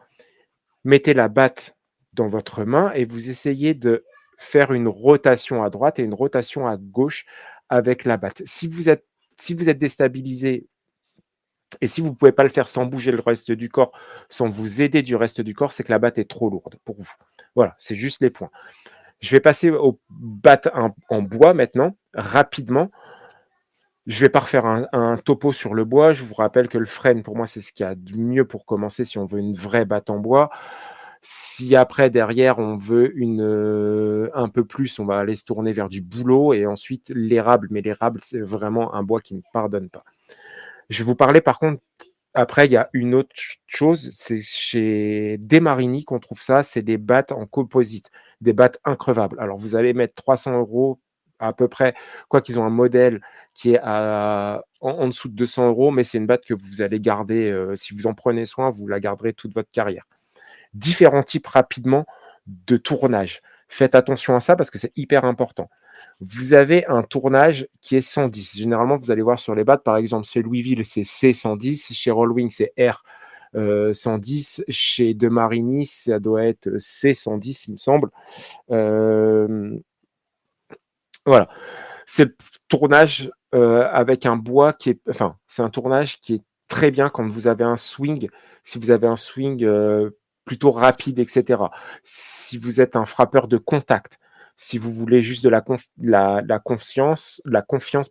mettez la batte dans votre main et vous essayez de faire une rotation à droite et une rotation à gauche avec la batte. Si vous êtes déstabilisé et si vous ne pouvez pas le faire sans bouger le reste du corps, sans vous aider du reste du corps, c'est que la batte est trop lourde pour vous. Voilà, c'est juste les points. Je vais passer aux battes en bois maintenant, rapidement. Je ne vais pas refaire un topo sur le bois. Je vous rappelle que le frêne, pour moi, c'est ce qu'il y a de mieux pour commencer si on veut une vraie batte en bois. Si après, derrière, on veut un peu plus, on va aller se tourner vers du bouleau et ensuite l'érable. Mais l'érable, c'est vraiment un bois qui ne pardonne pas. Je vais vous parler, par contre, après, il y a une autre chose, c'est chez Desmarini qu'on trouve ça, c'est des battes en composite, des battes increvables. Alors, vous allez mettre 300 € à peu près, quoi qu'ils ont un modèle qui est en dessous de 200 €, mais c'est une batte que vous allez garder, si vous en prenez soin, vous la garderez toute votre carrière. Différents types rapidement de tournage. Faites attention à ça parce que c'est hyper important. Vous avez un tournage qui est 110. Généralement, vous allez voir sur les battes, par exemple, chez Louisville, c'est C110, chez Rollwing, c'est R110, chez Demarini, ça doit être C110, il me semble. Voilà. C'est le tournage avec un bois qui est. Enfin, c'est un tournage qui est très bien quand vous avez un swing. Si vous avez un swing plutôt rapide, etc. Si vous êtes un frappeur de contact, si vous voulez juste de la confiance,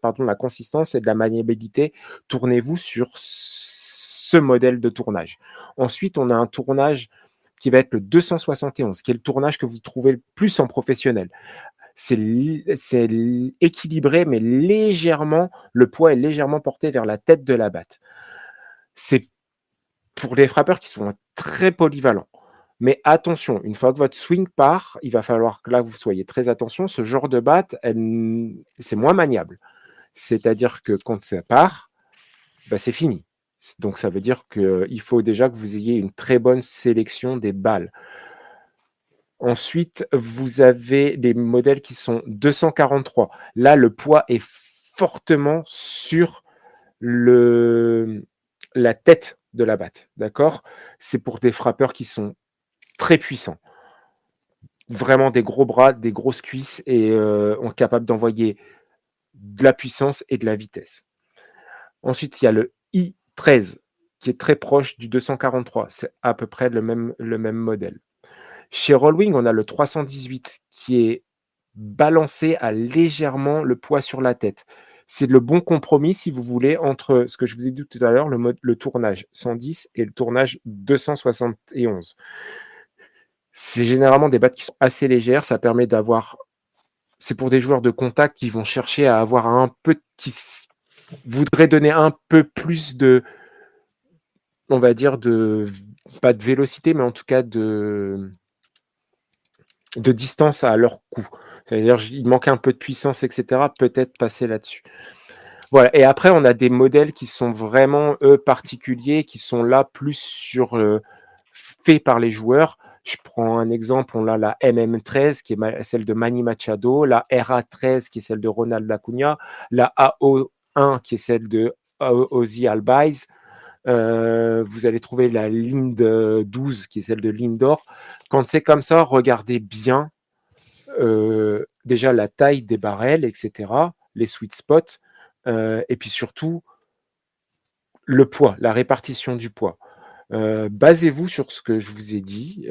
pardon, de la consistance et de la maniabilité, tournez-vous sur ce modèle de tournage. Ensuite, on a un tournage qui va être le 271, qui est le tournage que vous trouvez le plus en professionnel. C'est équilibré, mais légèrement, le poids est légèrement porté vers la tête de la batte. C'est pour les frappeurs qui sont très polyvalents. Mais attention, une fois que votre swing part, il va falloir que là, vous soyez très attention. Ce genre de batte, c'est moins maniable. C'est-à-dire que quand ça part, bah, c'est fini. Donc, ça veut dire qu'il faut déjà que vous ayez une très bonne sélection des balles. Ensuite, vous avez des modèles qui sont 243. Là, le poids est fortement sur la tête de la batte, d'accord? C'est pour des frappeurs qui sont très puissants. vraiment des gros bras, des grosses cuisses et capable d'envoyer de la puissance et de la vitesse. Ensuite, il y a le i13 qui est très proche du 243. C'est à peu près le même modèle. Chez Rollwing, on a le 318 qui est balancé à légèrement le poids sur la tête. C'est le bon compromis, si vous voulez, entre ce que je vous ai dit tout à l'heure, le tournage 110 et le tournage 271. C'est généralement des battes qui sont assez légères. Ça permet d'avoir. C'est pour des joueurs de contact qui vont chercher à avoir qui voudraient donner un peu plus de, on va dire, pas de vélocité, mais en tout cas de distance à leur coup. C'est-à-dire, il manque un peu de puissance, etc. Peut-être passer là-dessus. Voilà. Et après, on a des modèles qui sont vraiment, eux, particuliers, qui sont là plus faits par les joueurs. Je prends un exemple, on a la MM13 qui est celle de Manny Machado, la RA13 qui est celle de Ronald Acuna, la AO1 qui est celle de Ozzy Albies. Vous allez trouver la Lind 12 qui est celle de Lindor. Quand c'est comme ça, regardez bien déjà la taille des barrels, etc., les sweet spots, et puis surtout le poids, la répartition du poids. Basez-vous sur ce que je vous ai dit.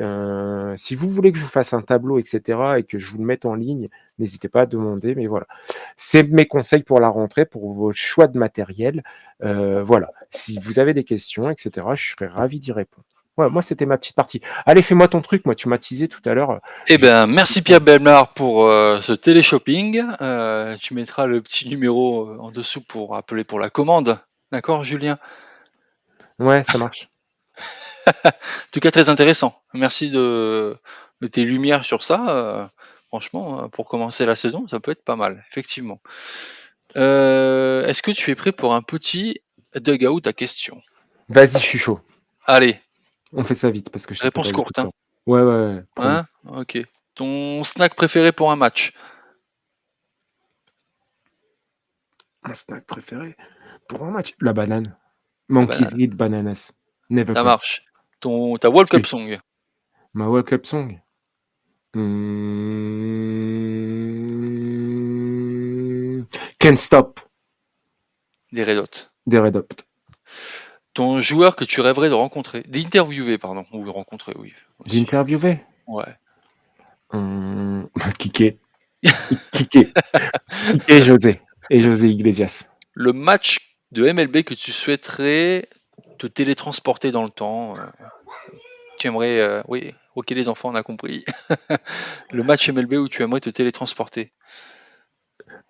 Si vous voulez que je vous fasse un tableau, etc., et que je vous le mette en ligne, n'hésitez pas à demander. Mais voilà, c'est mes conseils pour la rentrée, pour vos choix de matériel. Voilà, si vous avez des questions, etc., je serais ravi d'y répondre. Voilà, moi, c'était ma petite partie. Allez, fais-moi ton truc. Moi, tu m'as teasé tout à l'heure. Eh bien, merci Pierre Belmar pour ce téléshopping. Tu mettras le petit numéro en dessous pour appeler pour la commande. D'accord, Julien? Ouais, ça marche. En tout cas, très intéressant. Merci de tes lumières sur ça. Franchement, pour commencer la saison, ça peut être pas mal, effectivement. Est-ce que tu es prêt pour un petit dugout à question? Vas-y, je suis chaud. Allez, On fait ça vite parce que je sais que t'as réponse pas beaucoup courte, de hein. temps. Ouais, promis. Hein? Ok. Ton snack préféré pour un match? Mon snack préféré pour un match, la banane. La Monkeys banane. eat bananas. Never Ça quit. marche. Ta World Cup Oui. song? Ma World Cup song. Can't Stop Des Red Hot. des Red Hot. Ton joueur que tu rêverais de rencontrer, d'interviewer, pardon, ou de rencontrer, oui, aussi. D'interviewer. Ouais. Kiké. Kiké. Kiké José. Et José Iglesias. Le match de MLB que tu souhaiterais te télétransporter dans le temps. Tu aimerais, oui, ok les enfants, on a compris. Le match MLB où tu aimerais te télétransporter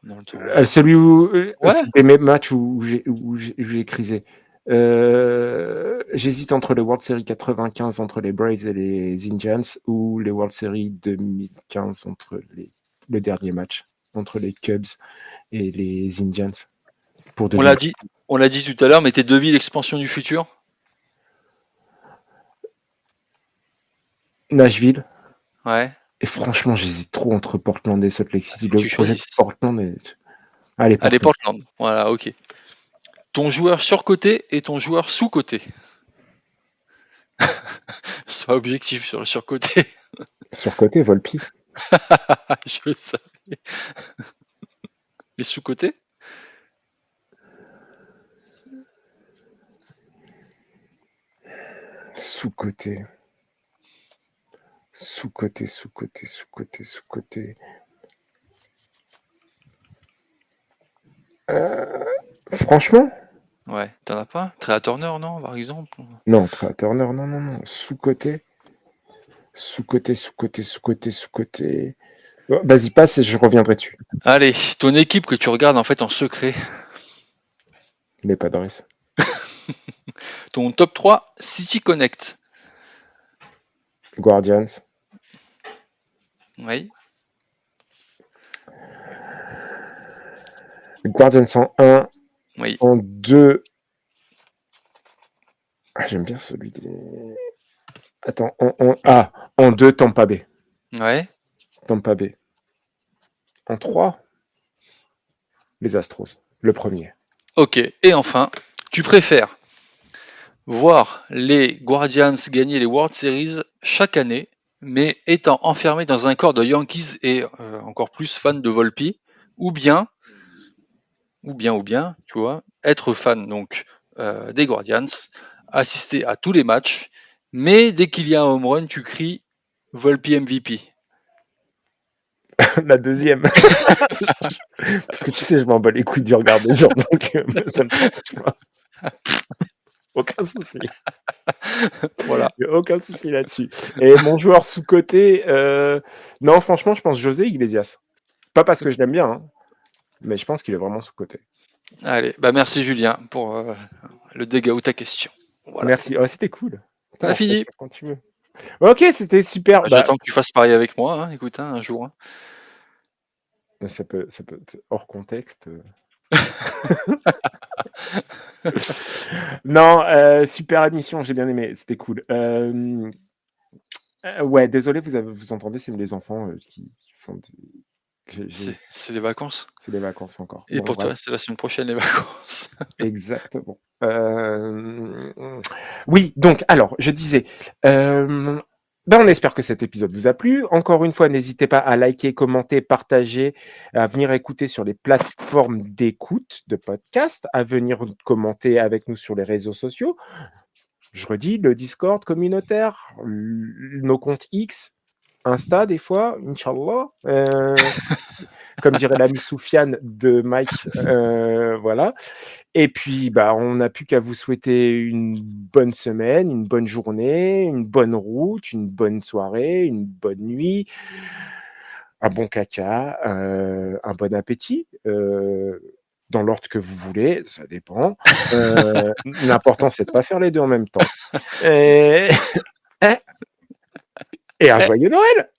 dans le temps. Celui où Ouais. c'était mes matchs où j'ai crisé. J'hésite entre les World Series 95 entre les Braves et les Indians ou les World Series 2015 le dernier match entre les Cubs et les Indians pour On devenir l'a dit, on l'a dit tout à l'heure, mais tes devis l'expansion du futur? Nashville. Ouais. Et franchement, j'hésite trop entre Portland et Salt Lake City. Faut que Le tu projet de choisisses. Portland est. Allez, Allez, Portland. Portland. Voilà, ok. Ton joueur surcoté et ton joueur sous-coté. Sois objectif sur le surcoté. Surcoté, Volpi. Je le savais. Et sous-coté? Sous-coté. Sous-coté, sous-coté, sous-coté, sous-coté. Franchement, Ouais, t'en as pas? Trea Turner, non, par exemple? non, Trea Turner, non. Sous-coté. Sous-coté, sous-coté, sous-coté, sous-coté. Vas-y, passe et je reviendrai dessus. Allez, ton équipe que tu regardes en fait en secret. Les Padres. Ton top 3 City Connect. Guardians. Oui. Guardians en 1. Oui. En 2. Ah, j'aime bien celui des. Attends, en 2, Tampa Bay. Ouais. Tampa Bay. En 3, les Astros. Le premier. Ok. Et enfin, tu préfères voir les Guardians gagner les World Series chaque année mais étant enfermé dans un corps de Yankees et encore plus fan de Volpi, ou bien, tu vois, être fan donc des Guardians, assister à tous les matchs, mais dès qu'il y a un home run, tu cries Volpi MVP. La deuxième. Parce que tu sais, je m'en bats les couilles du regard des gens, donc ça me touche pas. Aucun souci. Voilà. Il n'y a aucun souci là-dessus. Et mon joueur sous-coté, non, franchement, je pense José Iglesias. Pas parce que je l'aime bien, hein, mais je pense qu'il est vraiment sous-coté. Allez, bah merci Julien pour le dégât ou ta question. Voilà. Merci. Oh, c'était cool. On a fini. Quand tu veux. Ok, c'était super. J'attends que tu fasses pareil avec moi, hein, écoute, hein, un jour. Hein. Ça peut hors contexte. Non, super émission, j'ai bien aimé, c'était cool. Ouais, désolé, vous entendez, c'est les enfants qui font. C'est les vacances. C'est les vacances encore. Et pour toi, c'est la semaine prochaine les vacances. Exactement. Oui, donc, alors, je disais, on espère que cet épisode vous a plu. Encore une fois, n'hésitez pas à liker, commenter, partager, à venir écouter sur les plateformes d'écoute de podcast, à venir commenter avec nous sur les réseaux sociaux. Je redis, le Discord communautaire, nos comptes X, Insta des fois, Inch'Allah. Comme dirait l'ami Soufiane de Mike, voilà. Et puis, on n'a plus qu'à vous souhaiter une bonne semaine, une bonne journée, une bonne route, une bonne soirée, une bonne nuit, un bon caca, un bon appétit, dans l'ordre que vous voulez, ça dépend. L'important, c'est de ne pas faire les deux en même temps. Et un joyeux Noël!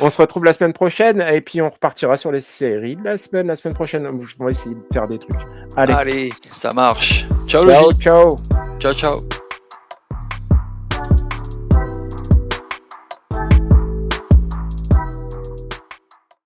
On se retrouve la semaine prochaine et puis on repartira sur les séries de la semaine prochaine. Je vais essayer de faire des trucs. Allez, ça marche. Ciao, ciao, Logi. ciao. Ciao, ciao.